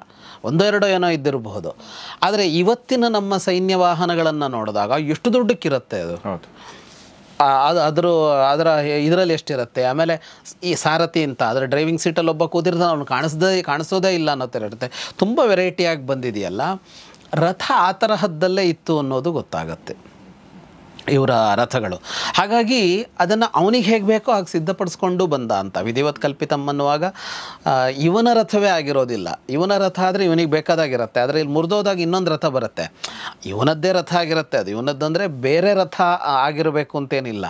ಒಂದೋ ಎರಡೋ ಏನೋ ಇದ್ದಿರಬಹುದು. ಆದರೆ ಇವತ್ತಿನ ನಮ್ಮ ಸೈನ್ಯ ವಾಹನಗಳನ್ನು ನೋಡಿದಾಗ ಎಷ್ಟು ದೊಡ್ಡಕ್ಕಿರುತ್ತೆ ಅದು, ಅದರ ಇದರಲ್ಲಿ ಎಷ್ಟಿರುತ್ತೆ. ಆಮೇಲೆ ಈ ಸಾರಥಿ ಅಂತ ಅದರ ಡ್ರೈವಿಂಗ್ ಸೀಟಲ್ಲಿ ಒಬ್ಬ ಕೂತಿರ್ತಾನೆ, ಅವನು ಕಾಣಿಸೋದೇ ಇಲ್ಲ ಅನ್ನೋ ಥರ ಇರುತ್ತೆ. ತುಂಬ ವೆರೈಟಿಯಾಗಿ ಬಂದಿದೆಯಲ್ಲ, ರಥ ಆ ತರಹದ್ದಲ್ಲೇ ಇತ್ತು ಅನ್ನೋದು ಗೊತ್ತಾಗತ್ತೆ ಇವರ ರಥಗಳು. ಹಾಗಾಗಿ ಅದನ್ನು ಅವನಿಗೆ ಹೇಗೆ ಬೇಕೋ ಹಾಗೆ ಸಿದ್ಧಪಡಿಸ್ಕೊಂಡು ಬಂದ ಅಂತ. ವಿಧಿವತ್ ಕಲ್ಪಿತಂ ಅನ್ನುವಾಗ ಇವನ ರಥವೇ ಆಗಿರೋದಿಲ್ಲ, ಇವನ ರಥ ಆದರೆ ಇವನಿಗೆ ಬೇಕಾದಾಗಿರುತ್ತೆ. ಆದರೆ ಇಲ್ಲಿ ಮುರಿದೋದಾಗ ಇನ್ನೊಂದು ರಥ ಬರುತ್ತೆ, ಇವನದ್ದೇ ರಥ ಆಗಿರುತ್ತೆ. ಅದು ಇವನದ್ದಂದರೆ ಬೇರೆ ರಥ ಆಗಿರಬೇಕು ಅಂತೇನಿಲ್ಲ,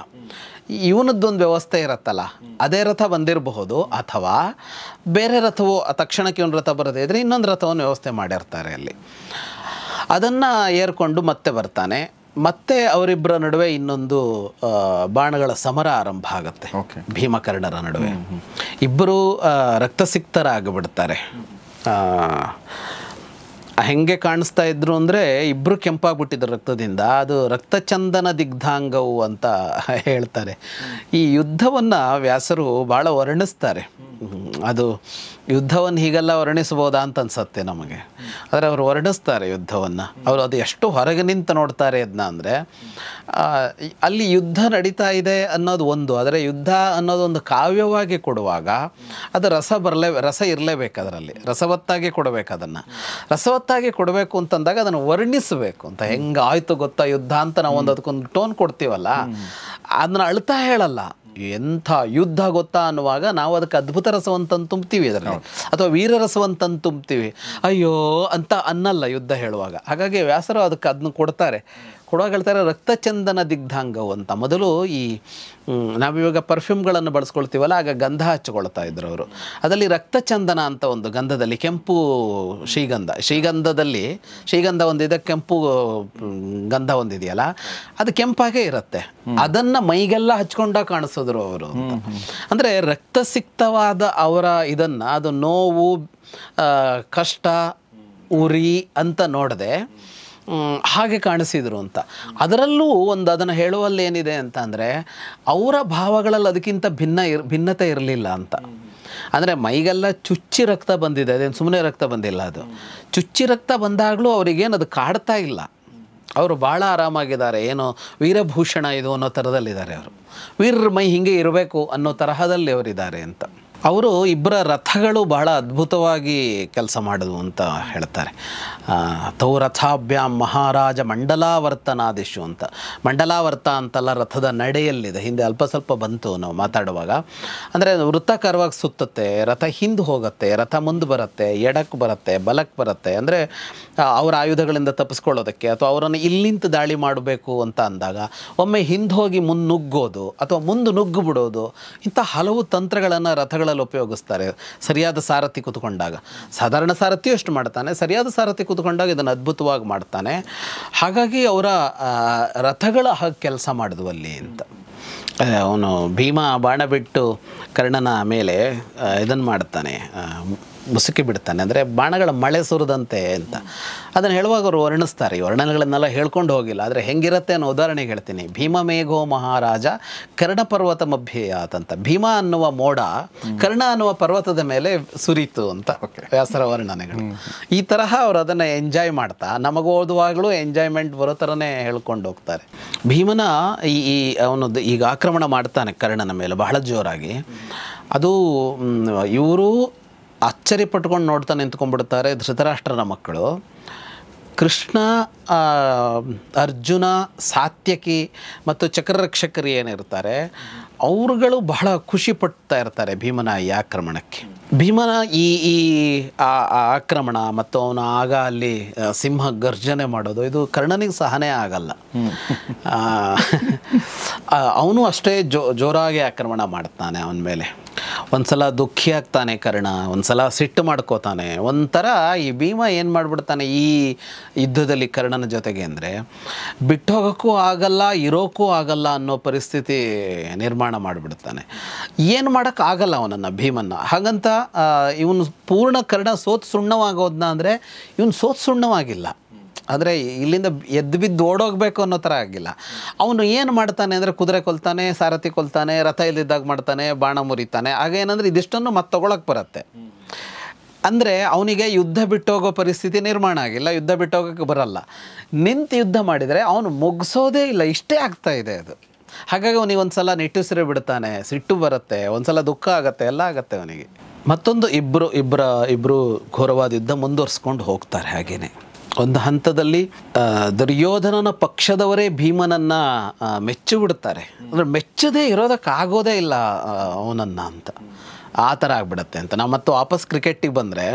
ಇವನದ್ದೊಂದು ವ್ಯವಸ್ಥೆ ಇರುತ್ತಲ್ಲ, ಅದೇ ರಥ ಬಂದಿರಬಹುದು, ಅಥವಾ ಬೇರೆ ರಥವು ತಕ್ಷಣಕ್ಕೆ ಇವನ ರಥ ಬರದೇ ಇದ್ದರೆ ಇನ್ನೊಂದು ರಥವನ್ನು ವ್ಯವಸ್ಥೆ ಮಾಡಿರ್ತಾರೆ ಅಲ್ಲಿ. ಅದನ್ನು ಏರ್ಕೊಂಡು ಮತ್ತೆ ಬರ್ತಾನೆ. ಮತ್ತೆ ಅವರಿಬ್ಬರ ನಡುವೆ ಇನ್ನೊಂದು ಬಾಣಗಳ ಸಮರ ಆರಂಭ ಆಗುತ್ತೆ ಭೀಮಕರ್ಣರ ನಡುವೆ. ಇಬ್ಬರು ರಕ್ತಸಿಕ್ತರಾಗಿಬಿಡ್ತಾರೆ. ಹೆಂಗೆ ಕಾಣಿಸ್ತಾ ಇದ್ರು ಅಂದರೆ ಇಬ್ಬರು ಕೆಂಪಾಗ್ಬಿಟ್ಟಿದ್ರು ರಕ್ತದಿಂದ. ಅದು ರಕ್ತಚಂದನ ದಿಗ್ಧಾಂಗವು ಅಂತ ಹೇಳ್ತಾರೆ. ಈ ಯುದ್ಧವನ್ನು ವ್ಯಾಸರು ಭಾಳ ವರ್ಣಿಸ್ತಾರೆ. ಅದು ಯುದ್ಧವನ್ನು ಹೀಗೆಲ್ಲ ವರ್ಣಿಸ್ಬೋದಾ ಅಂತ ಅನ್ಸತ್ತೆ ನಮಗೆ, ಆದರೆ ಅವರು ವರ್ಣಿಸ್ತಾರೆ ಯುದ್ಧವನ್ನು. ಅವರು ಅದು ಎಷ್ಟು ಹೊರಗೆ ನಿಂತು ನೋಡ್ತಾರೆ ಅದನ್ನ ಅಂದರೆ, ಅಲ್ಲಿ ಯುದ್ಧ ನಡೀತಾ ಇದೆ ಅನ್ನೋದು ಒಂದು, ಆದರೆ ಯುದ್ಧ ಅನ್ನೋದೊಂದು ಕಾವ್ಯವಾಗಿ ಕೊಡುವಾಗ ಅದು ರಸ ಇರಲೇಬೇಕು, ಅದರಲ್ಲಿ ರಸವತ್ತಾಗಿ ಕೊಡಬೇಕು. ಅದನ್ನು ರಸವತ್ತಾಗಿ ಕೊಡಬೇಕು ಅಂತಂದಾಗ ಅದನ್ನು ವರ್ಣಿಸಬೇಕು ಅಂತ. ಹೆಂಗೆ ಆಯಿತು ಗೊತ್ತಾ ಯುದ್ಧ ಅಂತ ನಾವು ಅದಕ್ಕೊಂದು ಟೋನ್ ಕೊಡ್ತೀವಲ್ಲ, ಅದನ್ನು ಅಳ್ತಾ ಹೇಳಲ್ಲ. ಎಂಥ ಯುದ್ಧ ಗೊತ್ತಾ ಅನ್ನುವಾಗ ನಾವು ಅದಕ್ಕೆ ಅದ್ಭುತ ರಸವಂತಂದು ತುಂಬ್ತೀವಿ ಅದರಲ್ಲಿ, ಅಥವಾ ವೀರರಸವಂತಂದು ತುಂಬ್ತೀವಿ, ಅಯ್ಯೋ ಅಂತ ಅನ್ನಲ್ಲ ಯುದ್ಧ ಹೇಳುವಾಗ. ಹಾಗಾಗಿ ವ್ಯಾಸರು ಅದನ್ನು ಕೊಡ್ತಾರೆ. ಕೊಡುವಾಗ ಹೇಳ್ತಾರೆ ರಕ್ತಚಂದನ ದಿಗ್ಧಾಂಗವು ಅಂತ. ಮೊದಲು ಈ ನಾವಿವಾಗ ಪರ್ಫ್ಯೂಮ್ಗಳನ್ನು ಬಳಸ್ಕೊಳ್ತೀವಲ್ಲ, ಆಗ ಗಂಧ ಹಚ್ಕೊಳ್ತಾ ಇದ್ರು ಅವರು. ಅದರಲ್ಲಿ ರಕ್ತಚಂದನ ಅಂತ ಒಂದು ಗಂಧದಲ್ಲಿ, ಕೆಂಪು ಶ್ರೀಗಂಧ ಒಂದಿದೆ, ಕೆಂಪು ಗಂಧ ಒಂದಿದೆಯಲ್ಲ, ಅದು ಕೆಂಪಾಗೇ ಇರುತ್ತೆ. ಅದನ್ನು ಮೈಗೆಲ್ಲ ಹಚ್ಕೊಂಡಾಗ ಕಾಣಿಸಿದ್ರು ಅವರು ಅಂತ. ಅಂದರೆ ರಕ್ತಸಿಕ್ತವಾದ ಅವರ ಇದನ್ನು, ಅದು ನೋವು, ಕಷ್ಟ, ಉರಿ ಅಂತ ನೋಡದೆ ಹಾಗೆ ಕಾಣಿಸಿದರು ಅಂತ. ಅದರಲ್ಲೂ ಒಂದು ಅದನ್ನು ಹೇಳುವಲ್ಲಿ ಏನಿದೆ ಅಂತ ಅಂದರೆ, ಅವರ ಭಾವಗಳಲ್ಲಿ ಅದಕ್ಕಿಂತ ಭಿನ್ನತೆ ಇರಲಿಲ್ಲ ಅಂತ. ಅಂದರೆ ಮೈಗೆಲ್ಲ ಚುಚ್ಚಿ ರಕ್ತ ಬಂದಿದೆ, ಅದೇನು ಸುಮ್ಮನೆ ರಕ್ತ ಬಂದಿಲ್ಲ, ಅದು ಚುಚ್ಚಿ ರಕ್ತ ಬಂದಾಗಲೂ ಅವರಿಗೇನು ಅದು ಕಾಡ್ತಾ ಇಲ್ಲ. ಅವರು ಭಾಳ ಆರಾಮಾಗಿದ್ದಾರೆ, ಏನೋ ವೀರಭೂಷಣ ಇದು ಅನ್ನೋ ಥರದಲ್ಲಿದ್ದಾರೆ ಅವರು. ವೀರರ ಮೈ ಹೀಗೆ ಇರಬೇಕು ಅನ್ನೋ ತರಹದಲ್ಲಿ ಅವರಿದ್ದಾರೆ ಅಂತ. ಅವರು ಇಬ್ಬರ ರಥಗಳು ಬಹಳ ಅದ್ಭುತವಾಗಿ ಕೆಲಸ ಮಾಡಿದ್ವು ಅಂತ ಹೇಳ್ತಾರೆ. ತೌ ರಥಾಭ್ಯಾಂ ಮಹಾರಾಜ ಮಂಡಲಾವರ್ತನಾದಿಶು ಅಂತ. ಮಂಡಲಾವರ್ತ ಅಂತಲ್ಲ, ರಥದ ನಡೆಯಲ್ಲಿದೆ. ಹಿಂದೆ ಅಲ್ಪ ಸ್ವಲ್ಪ ಬಂತು ನಾವು ಮಾತಾಡುವಾಗ. ಅಂದರೆ ವೃತ್ತಾಕಾರವಾಗಿ ಸುತ್ತುತ್ತೆ, ರಥ ಹಿಂದೆ ಹೋಗುತ್ತೆ, ರಥ ಮುಂದೆ ಬರುತ್ತೆ, ಎಡಕ್ಕೆ ಬರುತ್ತೆ, ಬಲಕ್ಕೆ ಬರುತ್ತೆ. ಅಂದರೆ ಅವರ ಆಯುಧಗಳಿಂದ ತಪ್ಪಿಸ್ಕೊಳ್ಳೋದಕ್ಕೆ ಅಥವಾ ಅವರನ್ನು ಇಲ್ಲಿಂದ ದಾಳಿ ಮಾಡಬೇಕು ಅಂತ ಅಂದಾಗ ಒಮ್ಮೆ ಹಿಂದೆ ಹೋಗಿ ಮುಂದೆ ನುಗ್ಗೋದು ಅಥವಾ ಮುಂದೆ ನುಗ್ಗು ಬಿಡೋದು, ಇಂಥ ಹಲವು ತಂತ್ರಗಳನ್ನು ರಥಗಳಲ್ಲಿ ಉಪಯೋಗಿಸ್ತಾರೆ ಸರಿಯಾದ ಸಾರಥಿ ಕೂತ್ಕೊಂಡಾಗ. ಸಾಧಾರಣ ಸಾರಥಿಯೂ ಅಷ್ಟು ಮಾಡ್ತಾನೆ, ಸರಿಯಾದ ಸಾರಥಿ ಕೂತ್ಕೊಂಡಾಗ ಇದನ್ನು ಅದ್ಭುತವಾಗಿ ಮಾಡ್ತಾನೆ. ಹಾಗಾಗಿ ಅವರ ರಥಗಳ ಹಾಗೆ ಕೆಲಸ ಮಾಡಿದ್ವು ಅಲ್ಲಿ ಅಂತ. ಅವನು ಭೀಮ ಬಾಣ ಬಿಟ್ಟು ಕರ್ಣನ ಮೇಲೆ ಇದನ್ನು ಮಾಡ್ತಾನೆ, ಮುಸುಕಿ ಬಿಡ್ತಾನೆ, ಅಂದರೆ ಬಾಣಗಳ ಮಳೆ ಸುರಿದಂತೆ ಅಂತ. ಅದನ್ನು ಹೇಳುವಾಗ ಅವರು ವರ್ಣಿಸ್ತಾರೆ. ಈ ವರ್ಣನೆಗಳನ್ನೆಲ್ಲ ಹೇಳ್ಕೊಂಡು ಹೋಗಿಲ್ಲ, ಆದರೆ ಹೆಂಗಿರುತ್ತೆ ಅನ್ನೋ ಉದಾಹರಣೆಗೆ ಹೇಳ್ತೀನಿ. ಭೀಮ ಮೇಘೋ ಮಹಾರಾಜ ಕರ್ಣ ಪರ್ವತ ಮಭ್ಯಯಾತ್ ಅಂತ. ಭೀಮ ಅನ್ನುವ ಮೋಡ ಕರ್ಣ ಅನ್ನುವ ಪರ್ವತದ ಮೇಲೆ ಸುರಿತು ಅಂತ ವ್ಯಾಸರ ವರ್ಣನೆಗಳು. ಈ ತರಹ ಅವರು ಅದನ್ನು ಎಂಜಾಯ್ ಮಾಡ್ತಾ ನಮಗೆ ಓದುವಾಗಲೂ ಎಂಜಾಯ್ಮೆಂಟ್ ಬರೋ ಥರನೇ ಹೇಳ್ಕೊಂಡು ಹೋಗ್ತಾರೆ. ಭೀಮನ ಈ ಅವನು ಈಗ ಆಕ್ರಮಣ ಮಾಡ್ತಾನೆ ಕರ್ಣನ ಮೇಲೆ ಬಹಳ ಜೋರಾಗಿ. ಅದು ಇವರು ಅಚ್ಚರಿ ಪಟ್ಕೊಂಡು ನೋಡ್ತಾ ನಿಂತ್ಕೊಂಡ್ಬಿಡ್ತಾರೆ ಧೃತರಾಷ್ಟ್ರನ ಮಕ್ಕಳು. ಕೃಷ್ಣ, ಅರ್ಜುನ, ಸಾತ್ಯಕಿ ಮತ್ತು ಚಕ್ರರಕ್ಷಕರು ಏನಿರ್ತಾರೆ ಅವರುಗಳು ಬಹಳ ಖುಷಿ ಪಡ್ತಾ ಇರ್ತಾರೆ ಭೀಮನ ಈ ಆಕ್ರಮಣಕ್ಕೆ. ಭೀಮನ ಈ ಆಕ್ರಮಣ ಮತ್ತು ಅವನು ಆಗ ಅಲ್ಲಿ ಸಿಂಹ ಗರ್ಜನೆ ಮಾಡೋದು, ಇದು ಕರ್ಣನಿಗೆ ಸಹನೆ ಆಗಲ್ಲ. ಅವನು ಅಷ್ಟೇ ಜೋರಾಗಿ ಆಕ್ರಮಣ ಮಾಡ್ತಾನೆ ಅವನ ಮೇಲೆ. ಒಂದ್ಸಲ ದುಃಖಿ ಆಗ್ತಾನೆ ಕರ್ಣ, ಒಂದ್ಸಲ ಸಿಟ್ಟು ಮಾಡ್ಕೋತಾನೆ. ಒಂಥರ ಈ ಭೀಮ ಏನು ಮಾಡಿಬಿಡ್ತಾನೆ ಈ ಯುದ್ಧದಲ್ಲಿ ಕರ್ಣನ ಜೊತೆಗೆ ಅಂದರೆ, ಬಿಟ್ಟು ಹೋಗೋಕ್ಕೂ ಆಗಲ್ಲ, ಇರೋಕ್ಕೂ ಆಗಲ್ಲ ಅನ್ನೋ ಪರಿಸ್ಥಿತಿ ನಿರ್ಮಾಣ ಮಾಡಿಬಿಡ್ತಾನೆ. ಏನು ಮಾಡೋಕ್ಕಾಗಲ್ಲ ಅವನನ್ನು, ಭೀಮನ್ನ. ಹಾಗಂತ ಇವನು ಪೂರ್ಣ ಕರ್ಣ ಸೋತು ಸುಣ್ಣವಾಗೋದನ್ನ ಅಂದರೆ ಇವನು ಸೋತು ಸುಣ್ಣವಾಗಿಲ್ಲ, ಆದರೆ ಇಲ್ಲಿಂದ ಎದ್ದು ಬಿದ್ದು ಓಡೋಗಬೇಕು ಅನ್ನೋ ಥರ ಆಗಿಲ್ಲ. ಅವನು ಏನು ಮಾಡ್ತಾನೆ ಅಂದರೆ ಕುದುರೆ ಕೊಲ್ತಾನೆ, ಸಾರಥಿ ಕೊಲ್ತಾನೆ, ರಥ ಇಲ್ದಿದ್ದಾಗ ಮಾಡ್ತಾನೆ, ಬಾಣ ಮುರಿತಾನೆ. ಆಗೇನಂದರೆ ಇದಿಷ್ಟನ್ನು ಮತ್ತೆ ತೊಗೊಳಕ್ಕೆ ಬರುತ್ತೆ. ಅಂದರೆ ಅವನಿಗೆ ಯುದ್ಧ ಬಿಟ್ಟೋಗೋ ಪರಿಸ್ಥಿತಿ ನಿರ್ಮಾಣ ಆಗಿಲ್ಲ, ಯುದ್ಧ ಬಿಟ್ಟೋಗೋಕ್ಕೆ ಬರಲ್ಲ. ನಿಂತು ಯುದ್ಧ ಮಾಡಿದರೆ ಅವನು ಮುಗಿಸೋದೇ ಇಲ್ಲ, ಇಷ್ಟೇ ಆಗ್ತಾ ಇದೆ ಅದು. ಹಾಗಾಗಿ ಅವನಿಗೆ ಒಂದು ಸಲ ನಿಟ್ಟುಸಿರು ಬಿಡ್ತಾನೆ, ಸಿಟ್ಟು ಬರುತ್ತೆ, ಒಂದು ಸಲ ದುಃಖ ಆಗುತ್ತೆ, ಎಲ್ಲ ಆಗುತ್ತೆ ಅವನಿಗೆ. ಮತ್ತೊಂದು ಇಬ್ಬರು ಘೋರವಾದ ಯುದ್ಧ ಮುಂದುವರ್ಸ್ಕೊಂಡು ಹೋಗ್ತಾರೆ. ಹಾಗೇನೆ ಒಂದು ಹಂತದಲ್ಲಿ ದುರ್ಯೋಧನನ ಪಕ್ಷದವರೇ ಭೀಮನನ್ನು ಮೆಚ್ಚು ಬಿಡ್ತಾರೆ. ಅಂದರೆ ಮೆಚ್ಚದೇ ಇರೋದಕ್ಕಾಗೋದೇ ಇಲ್ಲ ಅವನನ್ನು ಅಂತ, ಆ ಥರ ಆಗಿಬಿಡುತ್ತೆ ಅಂತ. ನಾವು ಮತ್ತು ವಾಪಸ್ ಕ್ರಿಕೆಟಿಗೆ ಬಂದರೆ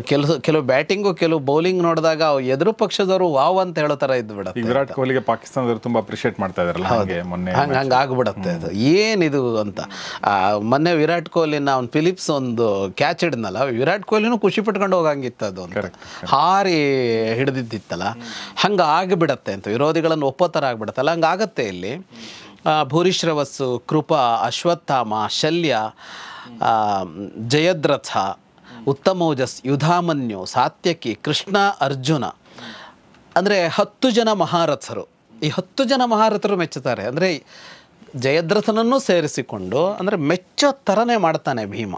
ಕೆಲವು ಬ್ಯಾಟಿಂಗು ಕೆಲವು ಬೌಲಿಂಗ್ ನೋಡಿದಾಗ ಎದುರು ಪಕ್ಷದವರು ವಾವ್ ಅಂತ ಹೇಳೋ ಥರ ಇದ್ದು ಬಿಡುತ್ತೆ. ವಿರಾಟ್ ಕೊಹ್ಲಿಗೆ ಪಾಕಿಸ್ತಾನದವರು ತುಂಬ ಅಪ್ರಿಷಿಯೇಟ್ ಮಾಡ್ತಾ ಇದ್ದಾರಲ್ಲ, ಹಂಗೆ ಆಗ್ಬಿಡುತ್ತೆ ಅದು. ಏನಿದು ಅಂತ. ಮೊನ್ನೆ ವಿರಾಟ್ ಕೊಹ್ಲಿನ ಅವ್ನು ಫಿಲಿಪ್ಸ್ ಒಂದು ಕ್ಯಾಚ್ ಹಿಡಿದ್ನಲ್ಲ, ವಿರಾಟ್ ಕೊಹ್ಲಿನೂ ಖುಷಿ ಪಟ್ಕೊಂಡು ಹೋಗಂಗಿತ್ತು ಅದು ಅಂತ, ಹಾರಿ ಹಿಡಿದಿದ್ದಿತ್ತಲ್ಲ. ಹಂಗೆ ಆಗಿಬಿಡತ್ತೆ ಅಂತ, ವಿರೋಧಿಗಳನ್ನು ಒಪ್ಪೋ ಥರ ಆಗಿಬಿಡುತ್ತಲ್ಲ, ಹಂಗಾಗತ್ತೆ ಇಲ್ಲಿ. ಭೂರಿಶ್ರವಸ್ಸು, ಕೃಪಾ, ಅಶ್ವತ್ಥಾಮ, ಶಲ್ಯ, ಜಯದ್ರಥ, ಉತ್ತಮೋಜಸ್, ಯುಧಾಮನ್ಯು, ಸಾತ್ಯಕಿ, ಕೃಷ್ಣ, ಅರ್ಜುನ, ಅಂದರೆ 10 ಜನ ಮಹಾರಥರು. ಈ 10 ಜನ ಮಹಾರಥರು ಮೆಚ್ಚುತ್ತಾರೆ. ಅಂದರೆ ಜಯದ್ರಥನನ್ನು ಸೇರಿಸಿಕೊಂಡು ಅಂದರೆ ಮೆಚ್ಚೋ ಥರನೇ ಮಾಡ್ತಾನೆ ಭೀಮ.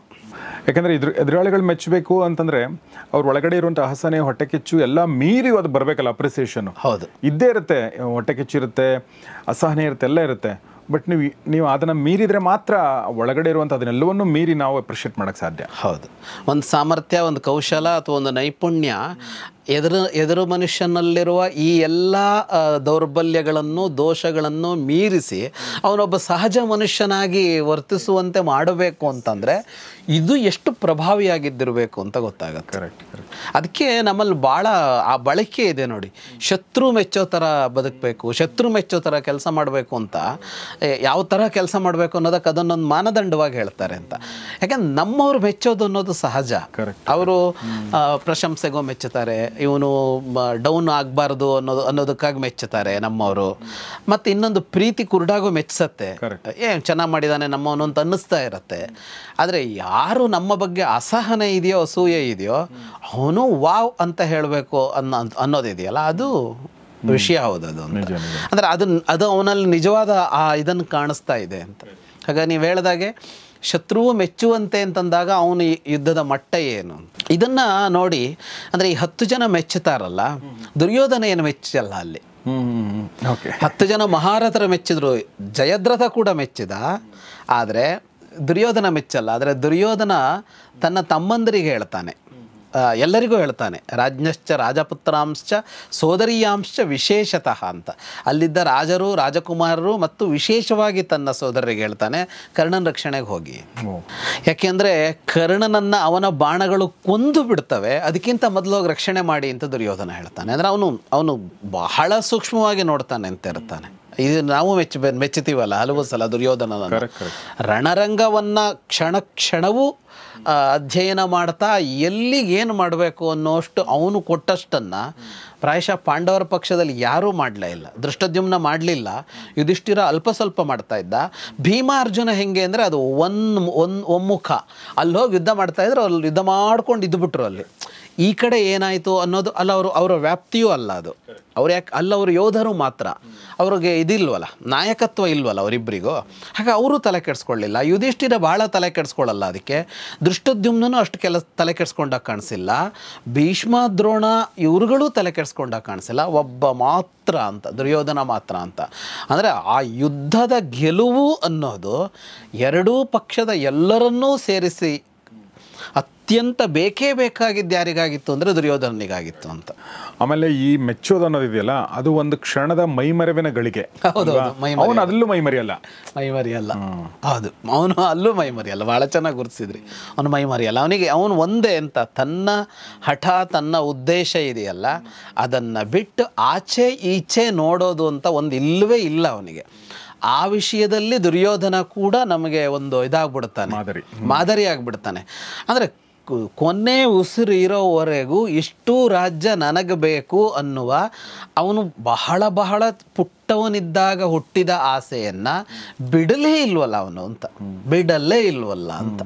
ಯಾಕಂದರೆ ಎದುರಾಳಿಗಳು ಮೆಚ್ಚಬೇಕು ಅಂತಂದರೆ ಅವ್ರ ಒಳಗಡೆ ಇರುವಂಥ ಅಸಹನೆ, ಹೊಟ್ಟೆ ಕಿಚ್ಚು ಎಲ್ಲ ಮೀರಿ ಅದು ಬರಬೇಕಲ್ಲ, ಅಪ್ರಿಸಿಯೇಷನು. ಹೌದು, ಇದ್ದೇ ಇರುತ್ತೆ. ಹೊಟ್ಟೆ ಕಿಚ್ಚು ಇರುತ್ತೆ, ಅಸಹನೆ ಇರುತ್ತೆ, ಎಲ್ಲ ಇರುತ್ತೆ. ಬಟ್ ನೀವು ಅದನ್ನು ಮೀರಿದರೆ ಮಾತ್ರ ಒಳಗಡೆ ಇರುವಂಥ ಅದನ್ನೆಲ್ಲವನ್ನೂ ಮೀರಿ ನಾವು ಅಪ್ರಿಷಿಯೇಟ್ ಮಾಡೋಕ್ಕೆ ಸಾಧ್ಯ. ಹೌದು, ಒಂದು ಸಾಮರ್ಥ್ಯ, ಒಂದು ಕೌಶಲ ಅಥವಾ ಒಂದು ನೈಪುಣ್ಯ ಎದುರು ಮನುಷ್ಯನಲ್ಲಿರುವ ಈ ಎಲ್ಲ ದೌರ್ಬಲ್ಯಗಳನ್ನು, ದೋಷಗಳನ್ನು ಮೀರಿಸಿ ಅವನೊಬ್ಬ ಸಹಜ ಮನುಷ್ಯನಾಗಿ ವರ್ತಿಸುವಂತೆ ಮಾಡಬೇಕು ಅಂತಂದರೆ ಇದು ಎಷ್ಟು ಪ್ರಭಾವಿಯಾಗಿದ್ದಿರಬೇಕು ಅಂತ ಗೊತ್ತಾಗುತ್ತೆ. ಕರೆಕ್ಟ್. ಅದಕ್ಕೆ ನಮ್ಮಲ್ಲಿ ಭಾಳ ಆ ಬಳಕೆ ಇದೆ ನೋಡಿ. ಶತ್ರು ಮೆಚ್ಚೋ ಥರ ಬದುಕಬೇಕು, ಶತ್ರು ಮೆಚ್ಚೋ ಥರ ಕೆಲಸ ಮಾಡಬೇಕು ಅಂತ. ಯಾವ ಥರ ಕೆಲಸ ಮಾಡಬೇಕು ಅನ್ನೋದಕ್ಕೆ ಅದನ್ನೊಂದು ಮಾನದಂಡವಾಗಿ ಹೇಳ್ತಾರೆ ಅಂತ. ಯಾಕಂದ್ರೆ ನಮ್ಮವ್ರು ಮೆಚ್ಚೋದು ಅನ್ನೋದು ಸಹಜ. ಅವರು ಪ್ರಶಂಸೆಗೂ ಮೆಚ್ಚುತ್ತಾರೆ, ಇವನು ಡೌನ್ ಆಗಬಾರ್ದು ಅನ್ನೋದಕ್ಕಾಗಿ ಮೆಚ್ಚುತ್ತಾರೆ ನಮ್ಮವರು. ಮತ್ತು ಇನ್ನೊಂದು ಪ್ರೀತಿ ಕುರುಡಾಗೂ ಮೆಚ್ಚುತ್ತೆ, ಏನು ಚೆನ್ನಾಗಿ ಮಾಡಿದ್ದಾನೆ ನಮ್ಮವನು ಅಂತ ಅನ್ನಿಸ್ತಾ ಇರುತ್ತೆ. ಆದರೆ ಯಾರು ನಮ್ಮ ಬಗ್ಗೆ ಅಸಹನೆ ಇದೆಯೋ, ಅಸೂಯೆ ಇದೆಯೋ, ಅವನು ವಾವ್ ಅಂತ ಹೇಳಬೇಕು ಅನ್ನೋದಿದೆಯಲ್ಲ, ಅದು ವಿಷಯ. ಹೌದು, ಅದು ಅಂದರೆ ಅದು ಅವನಲ್ಲಿ ನಿಜವಾದ ಇದನ್ನು ಕಾಣಿಸ್ತಾ ಇದೆ ಅಂತ. ಹಾಗಾಗಿ ನೀವು ಹೇಳಿದಾಗೆ ಶತ್ರುವು ಮೆಚ್ಚುವಂತೆ ಅಂತಂದಾಗ ಅವನು ಯುದ್ಧದ ಮಟ್ಟ ಏನು ಇದನ್ನು ನೋಡಿ. ಅಂದರೆ ಈ 10 ಜನ ಮೆಚ್ಚುತ್ತಾರಲ್ಲ, ದುರ್ಯೋಧನ ಏನು ಮೆಚ್ಚಲ್ಲ ಅಲ್ಲಿ. 10 ಜನ ಮಹಾರಥರು ಮೆಚ್ಚಿದ್ರು, ಜಯದ್ರಥ ಕೂಡ ಮೆಚ್ಚಿದ. ಆದರೆ ದುರ್ಯೋಧನ ಮೆಚ್ಚಲ್ಲ, ಆದರೆ ದುರ್ಯೋಧನ ತನ್ನ ತಮ್ಮಂದರಿಗೆ ಹೇಳ್ತಾನೆ, ಎಲ್ಲರಿಗೂ ಹೇಳ್ತಾನೆ, ರಾಜ್ಞಶ್ಚ ರಾಜಪುತ್ರಾಂಶ್ಚ ಸೋದರಿಯಾಂಶ್ಚ ವಿಶೇಷತಃ ಅಂತ. ಅಲ್ಲಿದ್ದ ರಾಜರು ರಾಜಕುಮಾರರು ಮತ್ತು ವಿಶೇಷವಾಗಿ ತನ್ನ ಸೋದರರಿಗೆ ಹೇಳ್ತಾನೆ, ಕರ್ಣನ ರಕ್ಷಣೆಗೆ ಹೋಗಿ. ಯಾಕೆಂದರೆ ಕರ್ಣನನ್ನು ಅವನ ಬಾಣಗಳು ಕೊಂದು ಬಿಡ್ತವೆ, ಅದಕ್ಕಿಂತ ಮೊದಲು ಹೋಗಿ ರಕ್ಷಣೆ ಮಾಡಿ ಅಂತ ದುರ್ಯೋಧನ ಹೇಳ್ತಾನೆ. ಅಂದರೆ ಅವನು ಬಹಳ ಸೂಕ್ಷ್ಮವಾಗಿ ನೋಡ್ತಾನೆ ಅಂತ ಇರ್ತಾನೆ. ಇದು ನಾವು ಮೆಚ್ಚುತ್ತೀವಲ್ಲ ಹಲವು ಸಲ ದುರ್ಯೋಧನನ ರಣರಂಗವನ್ನು ಕ್ಷಣ ಕ್ಷಣವೂ ಅಧ್ಯಯನ ಮಾಡ್ತಾ ಎಲ್ಲಿಗೆ ಏನು ಮಾಡಬೇಕು ಅನ್ನೋಷ್ಟು ಅವನು ಕೊಟ್ಟಷ್ಟನ್ನು ಪ್ರಾಯಶಃ ಪಾಂಡವರ ಪಕ್ಷದಲ್ಲಿ ಯಾರೂ ಮಾಡಲೇ ಇಲ್ಲ. ದೃಷ್ಟದ್ಯುಮ್ನ ಮಾಡಲಿಲ್ಲ, ಯುಧಿಷ್ಠಿರ ಅಲ್ಪ ಸ್ವಲ್ಪ ಮಾಡ್ತಾ ಇದ್ದ. ಭೀಮ ಅರ್ಜುನ ಹೆಂಗೆ ಅಂದರೆ ಅದು ಒಮ್ಮುಖ, ಅಲ್ಲಿ ಹೋಗಿ ಯುದ್ಧ ಮಾಡ್ತಾಯಿದ್ರು, ಅಲ್ಲಿ ಯುದ್ಧ ಮಾಡ್ಕೊಂಡು ಇದ್ದುಬಿಟ್ರು. ಅಲ್ಲಿ ಈ ಕಡೆ ಏನಾಯಿತು ಅನ್ನೋದು ಅಲ್ಲ, ಅವರ ವ್ಯಾಪ್ತಿಯೂ ಅಲ್ಲ ಅದು. ಅವ್ರು ಯಾಕೆ ಅವರು ಯೋಧರು ಮಾತ್ರ, ಅವ್ರಿಗೆ ಇದಿಲ್ವಲ್ಲ, ನಾಯಕತ್ವ ಇಲ್ವಲ್ಲ ಅವರಿಬ್ಬರಿಗೂ. ಹಾಗೆ ಅವರು ತಲೆ ಕೆಡಿಸ್ಕೊಳ್ಳಿಲ್ಲ. ಯುಧಿಷ್ಠಿರ ಭಾಳ ತಲೆ ಕೆಡಿಸ್ಕೊಳ್ಳಲ್ಲ ಅದಕ್ಕೆ. ದೃಷ್ಟದ್ಯುಮ್ನೂ ಅಷ್ಟು ತಲೆ ಕೆಡಿಸ್ಕೊಂಡಾಗ ಕಾಣಿಸಿಲ್ಲ. ಭೀಷ್ಮ ದ್ರೋಣ ಇವ್ರುಗಳೂ ತಲೆ ಕೆಡಿಸ್ಕೊಂಡಾಗ ಕಾಣಿಸಿಲ್ಲ. ಒಬ್ಬ ಮಾತ್ರ ಅಂತ, ದುರ್ಯೋಧನ ಮಾತ್ರ ಅಂತ. ಅಂದರೆ ಆ ಯುದ್ಧದ ಗೆಲುವು ಅನ್ನೋದು ಎರಡೂ ಪಕ್ಷದ ಎಲ್ಲರನ್ನೂ ಸೇರಿಸಿ ಅತ್ಯಂತ ಬೇಕೇ ಬೇಕಾಗಿದ್ದು ಯಾರಿಗಾಗಿತ್ತು ಅಂದರೆ ದುರ್ಯೋಧನಿಗಾಗಿತ್ತು ಅಂತ. ಆಮೇಲೆ ಈ ಮೆಚ್ಚೋದು ಅನ್ನೋದಿದೆಯಲ್ಲ, ಅದು ಒಂದು ಕ್ಷಣದ ಮೈಮರೆವಿನ ಗಳಿಗೆ. ಅವನು ಅಲ್ಲೂ ಮೈಮರಿಯಲ್ಲ. ಹೌದು, ಅವನು ಅಲ್ಲೂ ಮೈಮರಿಯಲ್ಲ. ಭಾಳ ಚೆನ್ನಾಗಿ ಗುರುತಿಸಿದ್ರಿ. ಅವನು ಮೈಮರಿಯಲ್ಲ. ಅವನು ಒಂದೇ ಅಂತ ತನ್ನ ಹಠ, ತನ್ನ ಉದ್ದೇಶ ಇದೆಯಲ್ಲ, ಅದನ್ನು ಬಿಟ್ಟು ಆಚೆ ಈಚೆ ನೋಡೋದು ಅಂತ ಒಂದು ಇಲ್ಲವೇ ಇಲ್ಲ ಅವನಿಗೆ. ಆ ವಿಷಯದಲ್ಲಿ ದುರ್ಯೋಧನ ಕೂಡ ನಮಗೆ ಒಂದು ಇದಾಗ್ಬಿಡ್ತಾನೆ, ಮಾದರಿ ಆಗಿಬಿಡ್ತಾನೆ. ಅಂದರೆ ಕೊನೆ ಉಸಿರು ಇರೋವರೆಗೂ ಇಷ್ಟು ರಾಜ್ಯ ನನಗೆ ಬೇಕು ಅನ್ನುವ ಅವನು ಬಹಳ ಬಹಳ ಪುಟ್ಟವನಿದ್ದಾಗ ಹುಟ್ಟಿದ ಆಸೆಯನ್ನು ಬಿಡಲೇ ಇಲ್ವಲ್ಲ ಅವನು ಅಂತ, ಬಿಡಲೇ ಇಲ್ವಲ್ಲ ಅಂತ.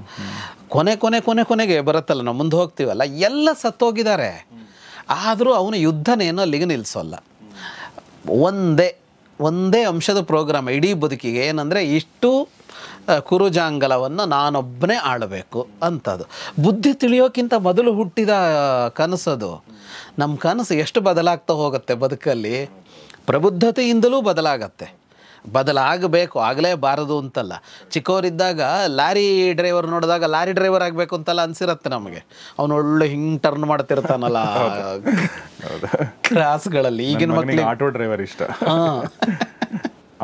ಕೊನೆಗೆ ಬರುತ್ತಲ್ಲ, ನಾವು ಮುಂದೆ ಹೋಗ್ತೀವಲ್ಲ, ಎಲ್ಲ ಸತ್ತೋಗಿದ್ದಾರೆ. ಆದರೂ ಅವನು ಯುದ್ಧನೇನೋ ಅಲ್ಲಿಗೆ ನಿಲ್ಲಿಸೋಲ್ಲ. ಒಂದೇ ಅಂಶದ ಪ್ರೋಗ್ರಾಮ್ ಇಡೀ ಬದುಕಿಗೆ, ಏನಂದರೆ ಇಷ್ಟು ಕುರುಜಾಂಗಲವನ್ನು ನಾನೊಬ್ಬನೇ ಆಳಬೇಕು ಅಂತದು. ಬುದ್ಧಿ ತಿಳಿಯೋಕ್ಕಿಂತ ಮೊದಲು ಹುಟ್ಟಿದ ಕನಸದು. ನಮ್ಮ ಕನಸು ಎಷ್ಟು ಬದಲಾಗ್ತಾ ಹೋಗುತ್ತೆ ಬದುಕಲ್ಲಿ, ಪ್ರಬುದ್ಧತೆಯಿಂದಲೂ ಬದಲಾಗಬೇಕು, ಆಗಲೇಬಾರದು ಅಂತಲ್ಲ. ಚಿಕ್ಕವರಿದ್ದಾಗ ಲಾರಿ ಡ್ರೈವರ್ ನೋಡಿದಾಗ ಲಾರಿ ಡ್ರೈವರ್ ಆಗಬೇಕು ಅಂತೆಲ್ಲ ಅನಿಸಿರುತ್ತೆ ನಮಗೆ. ಅವನು ಒಳ್ಳೆ ಹಿಂಗೆ ಟರ್ನ್ ಮಾಡ್ತಿರ್ತಾನಲ್ಲ ಕ್ರಾಸ್ಗಳಲ್ಲಿ. ಈಗಿನ ಮಕ್ಕಳಿಗೆ ಆಟೋ ಡ್ರೈವರ್ ಇಷ್ಟ.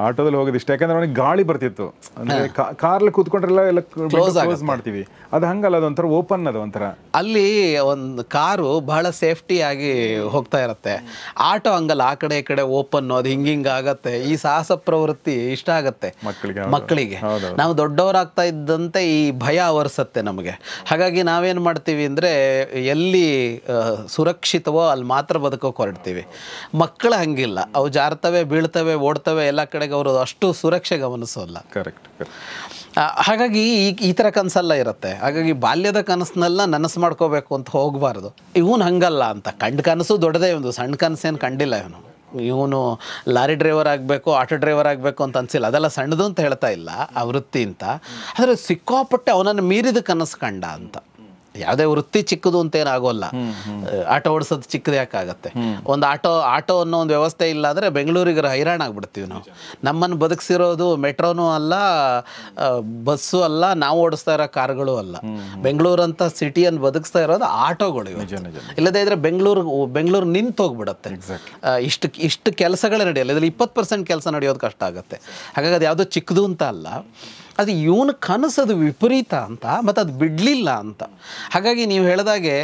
ಆಟೋದಲ್ಲಿ ಹೋಗೋದು ಇಷ್ಟ, ಯಾಕಂದ್ರೆ ಅವನಿಗೆ ಗಾಳಿ ಬರ್ತಿತ್ತು. ಅಂದ್ರೆ ಕಾರಲ್ಲಿ ಕೂತ್ಕೊಂಡ್ರೆಲ್ಲ ಕ್ಲೋಸ್ ಮಾಡ್ತೀವಿ, ಅದು ಹಂಗಲ್ಲ, ಅದೊಂಥರ ಓಪನ್, ಅದು ಒಂಥರ. ಅಲ್ಲಿ ಒಂದು ಕಾರು ಬಹಳ ಸೇಫ್ಟಿ ಆಗಿ ಹೋಗ್ತಾ ಇರುತ್ತೆ. ಆಟೋ ಹಂಗಲ್ಲ, ಆ ಕಡೆ ಈ ಕಡೆ ಓಪನ್, ಅದು ಹಿಂಗಿಂಗ್ ಆಗತ್ತೆ. ಈ ಸಾಹಸ ಪ್ರವೃತ್ತಿ ಇಷ್ಟ ಆಗತ್ತೆ ಮಕ್ಕಳಿಗೆ. ನಾವು ದೊಡ್ಡವರಾಗ್ತಾ ಇದ್ದಂತೆ ಈ ಭಯ ಆವರಿಸತ್ತೆ ನಮಗೆ. ಹಾಗಾಗಿ ನಾವೇನು ಮಾಡ್ತೀವಿ ಅಂದರೆ ಎಲ್ಲಿ ಸುರಕ್ಷಿತವೋ ಅಲ್ಲಿ ಮಾತ್ರ ಬದುಕೋಕೆ ಹೊರಡ್ತೀವಿ. ಮಕ್ಕಳು ಹಂಗಿಲ್ಲ, ಅವು ಜಾರ್ತವೆ, ಬೀಳ್ತವೆ, ಓಡ್ತವೆ, ಎಲ್ಲ ಕಡೆಗೆ ಅವರು ಅಷ್ಟು ಸುರಕ್ಷೆ ಗಮನಿಸೋಲ್ಲ. ಕರೆಕ್ಟ್. ಹಾಗಾಗಿ ಈ ಥರ ಕನಸೆಲ್ಲ ಇರುತ್ತೆ. ಹಾಗಾಗಿ ಬಾಲ್ಯದ ಕನಸನ್ನೆಲ್ಲ ನನಸು ಮಾಡ್ಕೋಬೇಕು ಅಂತ ಹೋಗಬಾರ್ದು. ಇವನು ಹಂಗಲ್ಲ ಅಂತ ಕನಸು ದೊಡ್ಡದೇ, ಒಂದು ಸಣ್ಣ ಕನಸೇನು ಕಂಡಿಲ್ಲ ಇವನು ಲಾರಿ ಡ್ರೈವರ್ ಆಗಬೇಕು, ಆಟೋ ಡ್ರೈವರ್ ಆಗಬೇಕು ಅಂತ ಅನಿಸಿಲ್ಲ. ಅದೆಲ್ಲ ಸಣ್ಣದು ಅಂತ ಹೇಳ್ತಾ ಇಲ್ಲ, ಆ ವೃತ್ತಿ ಅಂತ. ಆದರೆ ಸಿಕ್ಕಾಪಟ್ಟೆ ಅವನನ್ನು ಮೀರಿದ ಕನಸು ಕಂಡ ಅಂತ. ಯಾವುದೇ ವೃತ್ತಿ ಚಿಕ್ಕದು ಅಂತ ಏನಾಗೋಲ್ಲ. ಆಟೋ ಓಡಿಸೋದು ಚಿಕ್ಕದು ಯಾಕಾಗತ್ತೆ? ಒಂದು ಆಟೋ ಅನ್ನೋ ಒಂದು ವ್ಯವಸ್ಥೆ ಇಲ್ಲ ಅಂದರೆ ಬೆಂಗಳೂರಿಗೆ ಹೈರಾಣ ಆಗ್ಬಿಡ್ತೀವಿ ನಾವು. ನಮ್ಮನ್ನು ಬದುಕಿಸಿರೋದು ಮೆಟ್ರೋನೂ ಅಲ್ಲ, ಬಸ್ಸು ಅಲ್ಲ, ನಾವು ಓಡಿಸ್ತಾ ಇರೋ ಕಾರ್ಗಳು ಅಲ್ಲ. ಬೆಂಗಳೂರು ಅಂತ ಸಿಟಿಯನ್ನು ಬದುಕಿಸ್ತಾ ಇರೋದು ಆಟೋಗಳು. ಇಲ್ಲದೇ ಇದ್ರೆ ಬೆಂಗಳೂರು ನಿಂತು ಹೋಗ್ಬಿಡುತ್ತೆ. ಇಷ್ಟು ಕೆಲಸಗಳೇ ನಡೆಯಲ್ಲ. ಇದರಲ್ಲಿ 20% ಕೆಲಸ ನಡೆಯೋದು ಕಷ್ಟ ಆಗುತ್ತೆ. ಹಾಗಾಗಿ ಅದು ಯಾವುದೋ ಚಿಕ್ಕದು ಅಂತ ಅಲ್ಲ, ಅದು ಇವನು ಕನಸದು ವಿಪರೀತ ಅಂತ, ಮತ್ತು ಅದು ಬಿಡಲಿಲ್ಲ ಅಂತ. ಹಾಗಾಗಿ ನೀವು ಹೇಳಿದಾಗೆ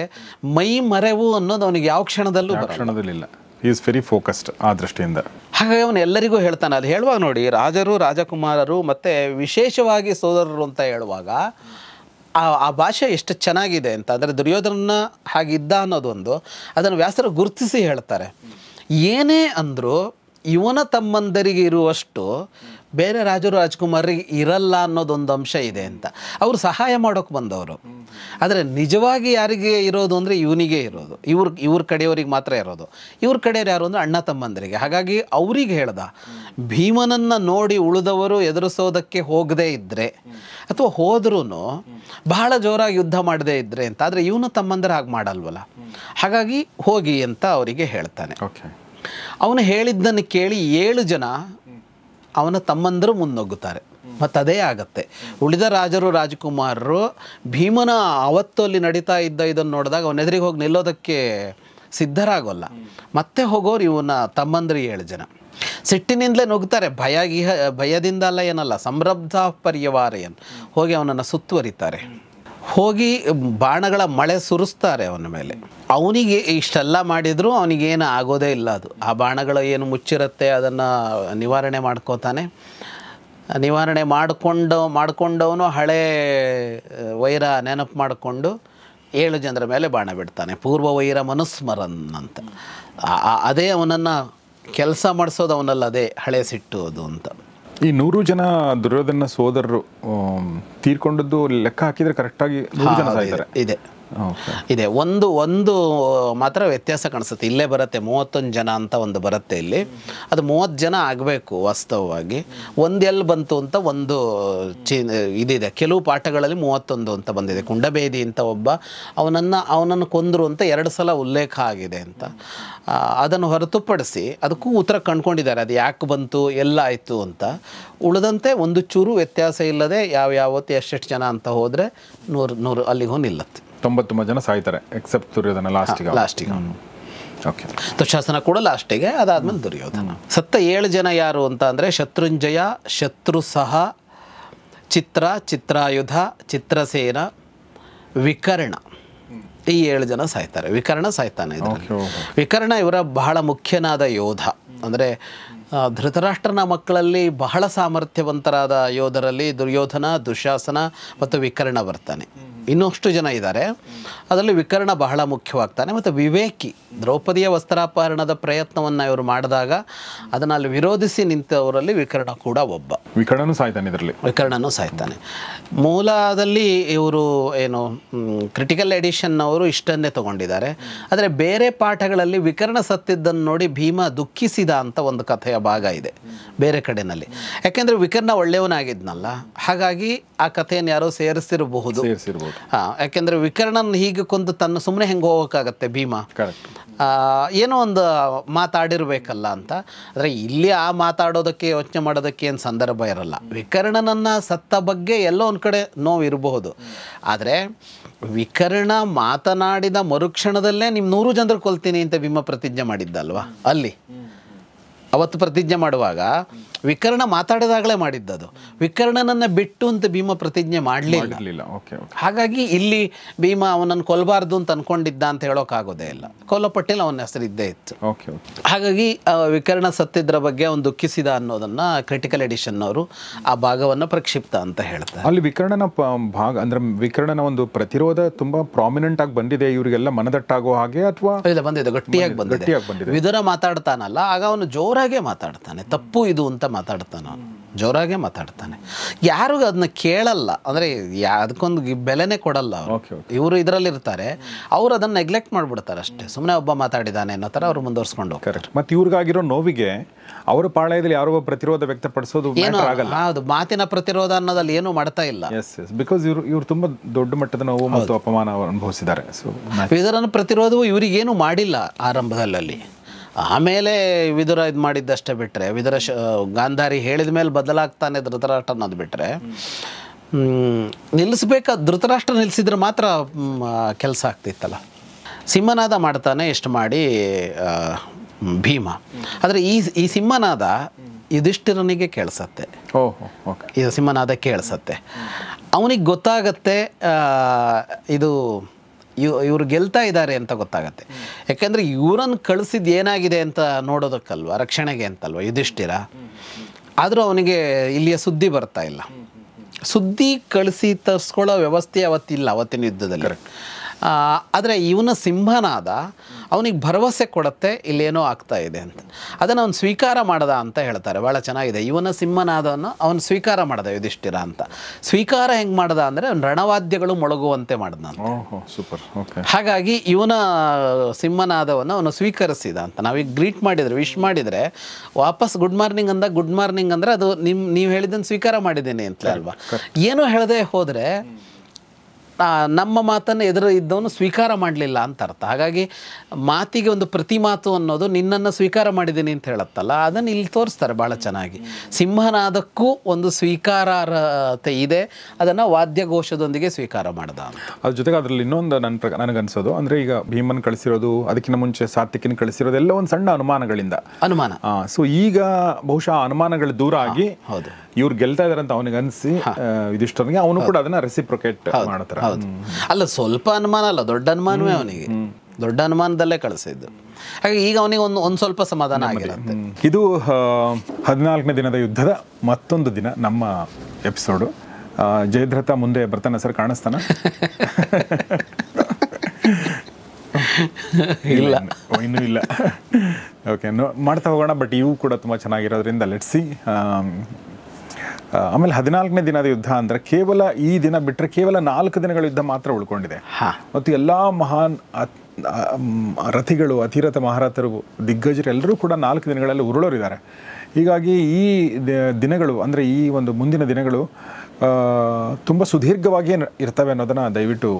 ಮೈ ಮರೆವು ಅನ್ನೋದು ಅವನಿಗೆ ಯಾವ ಕ್ಷಣದಲ್ಲಿಲ್ಲ. ಈಸ್ ವೆರಿ ಫೋಕಸ್ಡ್ ಆ ದೃಷ್ಟಿಯಿಂದ. ಹಾಗಾಗಿ ಅವನು ಎಲ್ಲರಿಗೂ ಹೇಳ್ತಾನೆ. ಅದು ಹೇಳುವಾಗ ನೋಡಿ, ರಾಜರು, ರಾಜಕುಮಾರರು ಮತ್ತು ವಿಶೇಷವಾಗಿ ಸೋದರರು ಅಂತ ಹೇಳುವಾಗ ಆ ಭಾಷೆ ಎಷ್ಟು ಚೆನ್ನಾಗಿದೆ ಅಂತ. ಅಂದರೆ ದುರ್ಯೋಧನ ಹಾಗಿದ್ದ ಅನ್ನೋದೊಂದು, ಅದನ್ನು ವ್ಯಾಸರು ಗುರುತಿಸಿ ಹೇಳ್ತಾರೆ. ಏನೇ ಅಂದರೂ ಇವನ ತಮ್ಮಂದರಿಗೆ ಇರುವಷ್ಟು ಬೇರೆ ರಾಜರು ರಾಜಕುಮಾರಿಗೆ ಇರಲ್ಲ ಅನ್ನೋದೊಂದು ಅಂಶ ಇದೆ ಅಂತ. ಅವರು ಸಹಾಯ ಮಾಡೋಕೆ ಬಂದವರು. ಆದರೆ ನಿಜವಾಗಿ ಯಾರಿಗೆ ಇರೋದು ಅಂದರೆ ಇವನಿಗೆ ಇರೋದು, ಇವ್ರ ಕಡೆಯವರಿಗೆ ಮಾತ್ರ ಇರೋದು. ಇವ್ರ ಕಡೆಯವ್ರು ಯಾರು ಅಂದರೆ ಅಣ್ಣ ತಮ್ಮಂದರಿಗೆ. ಹಾಗಾಗಿ ಅವ್ರಿಗೆ ಹೇಳ್ದ, ಭೀಮನನ್ನು ನೋಡಿ ಉಳಿದವರು ಎದುರಿಸೋದಕ್ಕೆ ಹೋಗದೇ ಇದ್ದರೆ ಅಥವಾ ಹೋದ್ರೂ ಬಹಳ ಜೋರಾಗಿ ಯುದ್ಧ ಮಾಡದೇ ಇದ್ದರೆ ಅಂತ. ಆದರೆ ಇವನು ತಮ್ಮಂದರೆ ಹಾಗೆ ಮಾಡಲ್ವಲ್ಲ, ಹಾಗಾಗಿ ಹೋಗಿ ಅಂತ ಅವರಿಗೆ ಹೇಳ್ತಾನೆ. ಅವನು ಹೇಳಿದ್ದನ್ನು ಕೇಳಿ 7 ಜನ ಅವನ ತಮ್ಮಂದರು ಮುನ್ನೊಗ್ಗುತ್ತಾರೆ. ಮತ್ತು ಅದೇ ಆಗತ್ತೆ. ಉಳಿದ ರಾಜರು ರಾಜಕುಮಾರರು ಭೀಮನ ಅವತ್ತು ಅಲ್ಲಿ ನಡೀತಾ ಇದ್ದ ಇದನ್ನು ನೋಡಿದಾಗ ಅವನ ಎದುರಿಗೆ ಹೋಗಿ ನಿಲ್ಲೋದಕ್ಕೆ ಸಿದ್ಧರಾಗೋಲ್ಲ. ಮತ್ತೆ ಹೋಗೋರು ಇವನ ತಮ್ಮಂದ್ರಿ 7 ಜನ ಸಿಟ್ಟಿನಿಂದಲೇ ನುಗ್ತಾರೆ. ಭಯದಿಂದ ಅಲ್ಲ, ಏನಲ್ಲ, ಸಂರಬ್ಧ ಪರ್ಯವಾರಯನ್ ಹೋಗಿ ಅವನನ್ನು ಸುತ್ತುವರಿತಾರೆ. ಹೋಗಿ ಬಾಣಗಳ ಮಳೆ ಸುರಿಸ್ತಾರೆ ಅವನ ಮೇಲೆ. ಅವನಿಗೆ ಇಷ್ಟೆಲ್ಲ ಮಾಡಿದರೂ ಅವನಿಗೇನು ಆಗೋದೇ ಇಲ್ಲ. ಅದು ಆ ಬಾಣಗಳು ಏನು ಮುಚ್ಚಿರುತ್ತೆ ಅದನ್ನು ನಿವಾರಣೆ ಮಾಡ್ಕೋತಾನೆ. ನಿವಾರಣೆ ಮಾಡಿಕೊಂಡವನು ಹಳೆ ವೈರ ನೆನಪು ಮಾಡಿಕೊಂಡು 7 ಜನರ ಮೇಲೆ ಬಾಣ ಬಿಡ್ತಾನೆ. ಪೂರ್ವ ವೈರ ಮನುಸ್ಮರನ್ ಅಂತ. ಅದೇ ಅವನನ್ನು ಕೆಲಸ ಮಾಡಿಸೋದು ಅವನಲ್ಲಿ, ಅದೇ ಹಳೆ ಸಿಟ್ಟು ಅದು ಅಂತ. ಈ 100 ಜನ ದುರ್ಯೋಧನ ಸೋದರರು ತೀರ್ಕೊಂಡದ್ದು ಲೆಕ್ಕ ಹಾಕಿದ್ರೆ ಕರೆಕ್ಟಾಗಿ 100 ಜನ ಸಾಯ್ತಾರೆ. ಇದೆ ಒಂದು ಮಾತ್ರ ವ್ಯತ್ಯಾಸ ಕಾಣಿಸುತ್ತೆ. ಇಲ್ಲೇ ಬರುತ್ತೆ 31 ಜನ ಅಂತ ಒಂದು ಬರುತ್ತೆ ಇಲ್ಲಿ. ಅದು 30 ಜನ ಆಗಬೇಕು ವಾಸ್ತವವಾಗಿ. ಎಲ್ಲಿ ಬಂತು ಅಂತ ಒಂದು ಇದಿದೆ. ಕೆಲವು ಪಾಠಗಳಲ್ಲಿ 31 ಅಂತ ಬಂದಿದೆ. ಕುಂಡಬೇದಿ ಅಂತ ಒಬ್ಬ ಅವನನ್ನು ಕೊಂದರು ಅಂತ 2 ಸಲ ಉಲ್ಲೇಖ ಆಗಿದೆ ಅಂತ. ಅದನ್ನು ಹೊರತುಪಡಿಸಿ ಅದಕ್ಕೂ ಉತ್ತರ ಕಂಡುಕೊಂಡಿದ್ದಾರೆ, ಅದು ಯಾಕೆ ಬಂತು, ಎಲ್ಲ ಆಯಿತು ಅಂತ. ಉಳಿದಂತೆ ಒಂದು ಚೂರು ವ್ಯತ್ಯಾಸ ಇಲ್ಲದೆ ಯಾವತ್ತು ಎಷ್ಟೆಷ್ಟು ಜನ ಅಂತ ಹೋದರೆ 100 ಅಲ್ಲಿಗೂ ನಿಲ್ಲತ್ತೆ. 99 ಜನ ಸಾಯ್ತಾರೆ ಎಕ್ಸೆಪ್ಟ್ ದುರ್ಯೋಧನ ಲಾಸ್ಟಿಗೆ. ಓಕೆ, ದುಶಾಸನ ಕೂಡ ಲಾಸ್ಟಿಗೆ, ಅದಾದ್ಮೇಲೆ ದುರ್ಯೋಧನ. ಸತ್ತ 7 ಜನ ಯಾರು ಅಂತ ಅಂದರೆ ಶತ್ರುಂಜಯ, ಶತ್ರುಸಹ, ಚಿತ್ರಾಯುಧ, ಚಿತ್ರಸೇನ, ವಿಕರ್ಣ. ಈ 7 ಜನ ಸಾಯ್ತಾರೆ. ವಿಕರ್ಣ ಸಾಯ್ತಾನೆ. ವಿಕರ್ಣ ಇವರ ಬಹಳ ಮುಖ್ಯನಾದ ಯೋಧ. ಅಂದರೆ ಧೃತರಾಷ್ಟ್ರನ ಮಕ್ಕಳಲ್ಲಿ ಬಹಳ ಸಾಮರ್ಥ್ಯವಂತರಾದ ಯೋಧರಲ್ಲಿ ದುರ್ಯೋಧನ, ದುಶಾಸನ ಮತ್ತು ವಿಕರ್ಣ ಬರ್ತಾನೆ. ಇನ್ನಷ್ಟು ಜನ ಇದ್ದಾರೆ, ಅದರಲ್ಲಿ ವಿಕರ್ಣ ಬಹಳ ಮುಖ್ಯವಾಗ್ತಾನೆ. ಮತ್ತು ವಿವೇಕಿ, ದ್ರೌಪದಿಯ ವಸ್ತ್ರಾಪಹರಣದ ಪ್ರಯತ್ನವನ್ನು ಇವರು ಮಾಡಿದಾಗ ಅದನ್ನು ಅಲ್ಲಿ ವಿರೋಧಿಸಿ ನಿಂತವರಲ್ಲಿ ವಿಕರ್ಣ ಕೂಡ ಒಬ್ಬ. ವಿಕರ್ಣನೂ ಸಾಯ್ತಾನೆ. ಇದರಲ್ಲಿ ವಿಕರ್ಣನೂ ಸಾಯ್ತಾನೆ. ಮೂಲದಲ್ಲಿ ಇವರು ಏನು ಕ್ರಿಟಿಕಲ್ ಎಡಿಷನ್ ಅವರು ಇಷ್ಟನ್ನೇ ತಗೊಂಡಿದ್ದಾರೆ. ಆದರೆ ಬೇರೆ ಪಾಠಗಳಲ್ಲಿ ವಿಕರ್ಣ ಸತ್ತಿದ್ದನ್ನು ನೋಡಿ ಭೀಮ ದುಃಖಿಸಿದ ಅಂತ ಒಂದು ಕಥೆಯ ಭಾಗ ಇದೆ ಬೇರೆ ಕಡೆಯಲ್ಲಿ. ಯಾಕೆಂದರೆ ವಿಕರ್ಣ ಒಳ್ಳೆಯವನಾಗಿದ್ನಲ್ಲ, ಹಾಗಾಗಿ ಆ ಕಥೆಯನ್ನು ಯಾರೋ ಸೇರಿಸಿರಬಹುದು. ಯಾಕೆಂದರೆ ವಿಕರ್ಣನ ಹೀಗೆ ಕೊಂದು ತನ್ನ ಸುಮ್ಮನೆ ಹೆಂಗೆ ಹೋಗೋಕ್ಕಾಗತ್ತೆ ಭೀಮ, ಏನೋ ಒಂದು ಮಾತಾಡಿರ್ಬೇಕಲ್ಲ ಅಂತ. ಆದರೆ ಇಲ್ಲಿ ಆ ಮಾತಾಡೋದಕ್ಕೆ ಯೋಚನೆ ಮಾಡೋದಕ್ಕೆ ಏನು ಸಂದರ್ಭ ಇರಲ್ಲ. ವಿಕರ್ಣನನ್ನು ಸತ್ತ ಬಗ್ಗೆ ಎಲ್ಲೋ ಒಂದು ಕಡೆ ನೋವು ಇರಬಹುದು. ಆದರೆ ವಿಕರ್ಣ ಮಾತನಾಡಿದ ಮರುಕ್ಷಣದಲ್ಲೇ ನಿಮ್ಮ 100 ಜನರು ಕೊಲ್ತೀನಿ ಅಂತ ಭೀಮ ಪ್ರತಿಜ್ಞೆ ಮಾಡಿದ್ದಲ್ವಾ. ಅಲ್ಲಿ ಅವತ್ತು ಪ್ರತಿಜ್ಞೆ ಮಾಡುವಾಗ ವಿಕರ್ಣ ಮಾತಾಡಿದಾಗಲೇ ಮಾಡಿದ್ದದು. ವಿಕರ್ಣನನ್ನು ಬಿಟ್ಟು ಅಂತ ಭೀಮ ಪ್ರತಿಜ್ಞೆ ಮಾಡಲಿಲ್ಲ. ಹಾಗಾಗಿ ಇಲ್ಲಿ ಭೀಮ ಅವನನ್ನು ಕೊಲ್ಲಬಾರ್ದು ಅಂತ ಅನ್ಕೊಂಡಿದ್ದ ಅಂತ ಹೇಳೋಕ್ಕಾಗೋದೇ ಇಲ್ಲ. ಕೊಲ್ಲಪಟ್ಟಿಲ್ಲ, ಅವನ ಹೆಸರು ಇದ್ದೇ ಇತ್ತು. ಹಾಗಾಗಿ ವಿಕರ್ಣ ಸತ್ತಿದ್ರ ಬಗ್ಗೆ ಅವನು ದುಃಖಿಸಿದ ಅನ್ನೋದನ್ನು ಕ್ರಿಟಿಕಲ್ ಎಡಿಷನ್ ಅವರು ಆ ಭಾಗವನ್ನು ಪ್ರಕ್ಷಿಪ್ತ ಅಂತ ಹೇಳ್ತಾರೆ. ಅಲ್ಲಿ ವಿಕರ್ಣನ ಭಾಗ ಅಂದ್ರೆ ವಿಕರ್ಣನ ಒಂದು ಪ್ರತಿರೋಧ ತುಂಬಾ ಪ್ರಾಮಿನೆಂಟ್ ಆಗಿ ಬಂದಿದೆ. ಇವರಿಗೆಲ್ಲ ಮನದಟ್ಟಾಗೋ ಹಾಗೆ ಅಥವಾ ಬಂದಿದೆ, ಗಟ್ಟಿಯಾಗಿ ಬಂದಿದೆ. ವಿದುರ ಮಾತಾಡ್ತಾನಲ್ಲ, ಆಗ ಅವನು ಜೋರಾಗೆ ಮಾತಾಡ್ತಾನೆ. ತಪ್ಪು ಇದು ಅಂತ ಮಾತಾಡ್ತಾನೆ, ಅವನು ಜೋರಾಗೆ ಮಾತಾಡ್ತಾನೆ. ಯಾರಿಗೂ ಅದನ್ನ ಕೇಳಲ್ಲ, ಅಂದರೆ ಅದಕ್ಕೊಂದು ಬೆಲೆನೇ ಕೊಡಲ್ಲ ಅವರು. ಇವರು ಇದರಲ್ಲಿ ಇರ್ತಾರೆ, ಅವರು ಅದನ್ನು ನೆಗ್ಲೆಕ್ಟ್ ಮಾಡಿಬಿಡ್ತಾರೆ ಅಷ್ಟೇ. ಸುಮ್ಮನೆ ಒಬ್ಬ ಮಾತಾಡಿದ್ದಾನೆ ಅನ್ನೋ ಥರ ಅವರು ಮುಂದುವರ್ಸ್ಕೊಂಡು ಹೋಗ್ತಾರೆ. ಮತ್ತು ಇವ್ರಿಗಾಗಿರೋ ನೋವಿಗೆ ಅವರ ಪಾಳಯದಲ್ಲಿ ಯಾರೋ ಪ್ರತಿರೋಧ ವ್ಯಕ್ತಪಡಿಸೋದು ಏನು ಹೌದು, ಮಾತಿನ ಪ್ರತಿರೋಧ ಅನ್ನೋದಲ್ಲಿ ಏನೂ ಮಾಡ್ತಾ ಇಲ್ಲ. ಬಿಕಾಸ್ ಇವರು ತುಂಬಾ ದೊಡ್ಡ ಮಟ್ಟದ ನೋವು ಮತ್ತು ಅಪಮಾನ ಅನುಭವಿಸಿದ್ದಾರೆ. ವಿದುರನ ಪ್ರತಿರೋಧವು ಇವರಿಗೇನು ಮಾಡಿಲ್ಲ ಆರಂಭದಲ್ಲಿ. ಆಮೇಲೆ ವಿದುರ ಇದು ಮಾಡಿದ್ದಷ್ಟೇ ಬಿಟ್ಟರೆ, ವಿದುರ ಗಾಂಧಾರಿ ಹೇಳಿದ ಮೇಲೆ ಬದಲಾಗ್ತಾನೆ ಧೃತರಾಷ್ಟ್ರ ಅನ್ನೋದು ಬಿಟ್ಟರೆ, ನಿಲ್ಲಿಸ್ಬೇಕಾದ ಧೃತರಾಷ್ಟ್ರ ನಿಲ್ಲಿಸಿದ್ರೆ ಮಾತ್ರ ಕೆಲಸ ಆಗ್ತಿತ್ತಲ್ಲ. ಸಿಂಹನಾದ ಮಾಡ್ತಾನೆ ಎಷ್ಟು ಮಾಡಿ ಭೀಮ. ಆದರೆ ಈ ಸಿಂಹನಾದ ಯುಧಿಷ್ಠಿರನಿಗೆ ಕೇಳಿಸತ್ತೆ. ಇದು ಸಿಂಹನಾದ ಕೇಳಿಸತ್ತೆ. ಅವನಿಗೆ ಗೊತ್ತಾಗತ್ತೆ ಇದು ಇವರು ಗೆಲ್ತಾ ಇದ್ದಾರೆ ಅಂತ ಗೊತ್ತಾಗತ್ತೆ. ಯಾಕೆಂದರೆ ಇವರನ್ನು ಕಳಿಸಿದ್ದು ಏನಾಗಿದೆ ಅಂತ ನೋಡೋದಕ್ಕಲ್ವ, ರಕ್ಷಣೆಗೆ ಅಂತಲ್ವ ಯುಧಿಷ್ಠಿರ. ಆದರೂ ಅವನಿಗೆ ಇಲ್ಲಿಯ ಸುದ್ದಿ ಬರ್ತಾ ಇಲ್ಲ. ಸುದ್ದಿ ಕಳಿಸಿ ತರಿಸ್ಕೊಳ್ಳೋ ವ್ಯವಸ್ಥೆ ಅವತ್ತಿಲ್ಲ ಅವತ್ತಿನ ಯುದ್ಧದಲ್ಲಿ. ಆದರೆ ಇವನ ಸಿಂಹನಾದ ಅವನಿಗೆ ಭರವಸೆ ಕೊಡುತ್ತೆ ಇಲ್ಲೇನೋ ಆಗ್ತಾ ಇದೆ ಅಂತ. ಅದನ್ನು ಅವನು ಸ್ವೀಕಾರ ಮಾಡ್ದ ಅಂತ ಹೇಳ್ತಾರೆ. ಭಾಳ ಚೆನ್ನಾಗಿದೆ. ಇವನ ಸಿಂಹನಾದವನ್ನು ಅವನು ಸ್ವೀಕಾರ ಮಾಡ್ದ ಯುಧಿಷ್ಠಿರ ಅಂತ. ಸ್ವೀಕಾರ ಹೆಂಗೆ ಮಾಡ್ದ ಅಂದರೆ ಅವನು ರಣವಾದ್ಯಗಳು ಮೊಳಗುವಂತೆ ಮಾಡ್ದ ಅಂತ. ಹಾಗಾಗಿ ಇವನ ಸಿಂಹನಾದವನ್ನು ಅವನು ಸ್ವೀಕರಿಸಿದ ಅಂತ. ನಾವೀಗ ಗ್ರೀಟ್ ಮಾಡಿದರೆ, ವಿಶ್ ಮಾಡಿದರೆ ವಾಪಸ್ ಗುಡ್ ಮಾರ್ನಿಂಗ್ ಅಂದ, ಗುಡ್ ಮಾರ್ನಿಂಗ್ ಅಂದರೆ ಅದು ನೀವು ಹೇಳಿದ್ದನ್ನು ಸ್ವೀಕಾರ ಮಾಡಿದ್ದೀನಿ ಅಂತ ಅಲ್ವಾ. ಏನೂ ಹೇಳದೆ ಹೋದರೆ ನಮ್ಮ ಮಾತನ್ನು ಎದುರು ಇದ್ದವನು ಸ್ವೀಕಾರ ಮಾಡಲಿಲ್ಲ ಅಂತ ಅರ್ಥ. ಹಾಗಾಗಿ ಮಾತಿಗೆ ಒಂದು ಪ್ರತಿ ಮಾತು ಅನ್ನೋದು ನಿನ್ನನ್ನು ಸ್ವೀಕಾರ ಮಾಡಿದ್ದೀನಿ ಅಂತ ಹೇಳುತ್ತಲ್ಲ, ಅದನ್ನು ಇಲ್ಲಿ ತೋರಿಸ್ತಾರೆ ಭಾಳ ಚೆನ್ನಾಗಿ. ಸಿಂಹನಾದಕ್ಕೂ ಒಂದು ಸ್ವೀಕಾರಾರ್ಹತೆ ಇದೆ, ಅದನ್ನು ವಾದ್ಯಘೋಷದೊಂದಿಗೆ ಸ್ವೀಕಾರ ಮಾಡ್ದ ಅಂತ. ಅದ್ರ ಜೊತೆಗೆ ಅದರಲ್ಲಿ ಇನ್ನೊಂದು ನನಗನ್ಸೋದು ಅಂದರೆ, ಈಗ ಭೀಮನ್ ಕಳಿಸಿರೋದು, ಅದಕ್ಕಿಂತ ಮುಂಚೆ ಸಾತ್ವಿಕನ ಕಳಿಸಿರೋದು ಎಲ್ಲ ಒಂದು ಸಣ್ಣ ಅನುಮಾನಗಳಿಂದ. ಸೊ ಈಗ ಬಹುಶಃ ಅನುಮಾನಗಳು ದೂರ ಆಗಿ ಹೌದು ಇವ್ರು ಗೆಲ್ತಾ ಇದಾರೆ ಅಂತ ಅವನಿಗೆ ಅನಿಸಿ ಯುಧಿಷ್ಠಿರನಿಗೆ ಅವನು ಕೂಡ ಅದನ್ನ ರೆಸಿಪ್ರೊಕೇಟ್ ಮಾಡ್ತಾರೆ. ಅಲ್ಲ, ಸ್ವಲ್ಪ ಅನುಮಾನ ಅಲ್ಲ, ದೊಡ್ಡ ಅನುಮಾನವೇ ಅವನಿಗೆ, ದೊಡ್ಡ ಅನುಮಾನದಲ್ಲೇ ಕಳಿಸಿದ್ದು. ಹಾಗೆ ಈಗ ಅವನಿಗೆ ಒಂದು ಸ್ವಲ್ಪ ಸಮಾಧಾನ ಆಗಿರುತ್ತೆ. ಇದು 14ನೇ ದಿನದ ಯುದ್ಧದ ಮತ್ತೊಂದು ದಿನ ನಮ್ಮ ಎಪಿಸೋಡು. ಜಯದ್ರಥ ಮುಂದೆ ಬರ್ತಾನೆ ಸರ್, ಕಾಣಿಸ್ತಾನ? ಇಲ್ಲ, ಇನ್ನೂ ಇಲ್ಲ. ಓಕೆ, ಮಾಡ್ತಾ ಹೋಗೋಣ. ಬಟ್ ಇವು ಕೂಡ ತುಂಬ ಚೆನ್ನಾಗಿರೋದ್ರಿಂದ ಲೆಟ್ಸಿ. ಆಮೇಲೆ 14ನೇ ದಿನದ ಯುದ್ಧ ಅಂದರೆ ಕೇವಲ ಈ ದಿನ ಬಿಟ್ಟರೆ ಕೇವಲ 4 ದಿನಗಳ ಯುದ್ಧ ಮಾತ್ರ ಉಳ್ಕೊಂಡಿದೆ. ಮತ್ತು ಎಲ್ಲ ಮಹಾನ್ ರಥಿಗಳು, ಅತಿರಥ ಮಹಾರಥರು, ದಿಗ್ಗಜರು ಎಲ್ಲರೂ ಕೂಡ 4 ದಿನಗಳಲ್ಲಿ ಉರುಳೋರಿದ್ದಾರೆ. ಹೀಗಾಗಿ ಈ ದಿನಗಳು ಅಂದರೆ ಈ ಒಂದು ಮುಂದಿನ ದಿನಗಳು ತುಂಬ ಸುದೀರ್ಘವಾಗಿ ಇರ್ತವೆ ಅನ್ನೋದನ್ನು ದಯವಿಟ್ಟು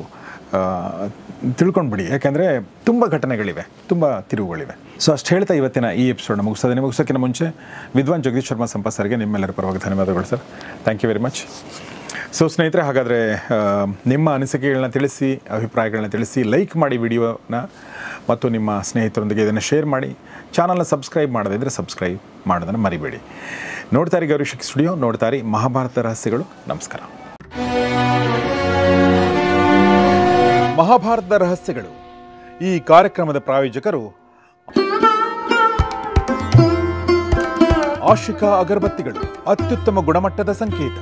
ತಿಳ್ಕೊಂಡ್ಬಿಡಿ. ಯಾಕೆಂದರೆ ತುಂಬ ಘಟನೆಗಳಿವೆ, ತುಂಬ ತಿರುವುಗಳಿವೆ. ಸೊ ಅಷ್ಟು ಹೇಳ್ತಾ ಇವತ್ತಿನ ಈ ಎಪಿಸೋಡ್ನ ಮುಗಿಸೋಕ್ಕಿಂತ ಮುಂಚೆ ವಿದ್ವಾನ್ ಜಗದೀಶ್ ಶರ್ಮಾ ಸಂಪತ್ ಸರ್ಗೆ ನಿಮ್ಮೆಲ್ಲರ ಪರವಾಗಿ ಧನ್ಯವಾದಗಳು sir. Thank you very much. So ಸ್ನೇಹಿತರೆ, ಹಾಗಾದರೆ ನಿಮ್ಮ ಅನಿಸಿಕೆಗಳನ್ನ ತಿಳಿಸಿ, ಅಭಿಪ್ರಾಯಗಳನ್ನ ತಿಳಿಸಿ, ಲೈಕ್ ಮಾಡಿ ವಿಡಿಯೋನ, ಮತ್ತು ನಿಮ್ಮ ಸ್ನೇಹಿತರೊಂದಿಗೆ ಇದನ್ನು ಶೇರ್ ಮಾಡಿ. ಚಾನಲ್ನ ಸಬ್ಸ್ಕ್ರೈಬ್ ಮಾಡದೇ ಇದ್ದರೆ ಸಬ್ಸ್ಕ್ರೈಬ್ ಮಾಡೋದನ್ನು ಮರಿಬೇಡಿ. ನೋಡ್ತಾರಿ ಗೌರಿಶಕ್ತಿ ಸ್ಟುಡಿಯೋ, ನೋಡ್ತಾರಿ ಮಹಾಭಾರತ ರಹಸ್ಯಗಳು. ನಮಸ್ಕಾರ. ಮಹಾಭಾರತದ ರಹಸ್ಯಗಳು ಈ ಕಾರ್ಯಕ್ರಮದ ಪ್ರಾಯೋಜಕರು ಆಶಿಕಾ ಅಗರಬತ್ತಿಗಳು, ಅತ್ಯುತ್ತಮ ಗುಣಮಟ್ಟದ ಸಂಕೇತ.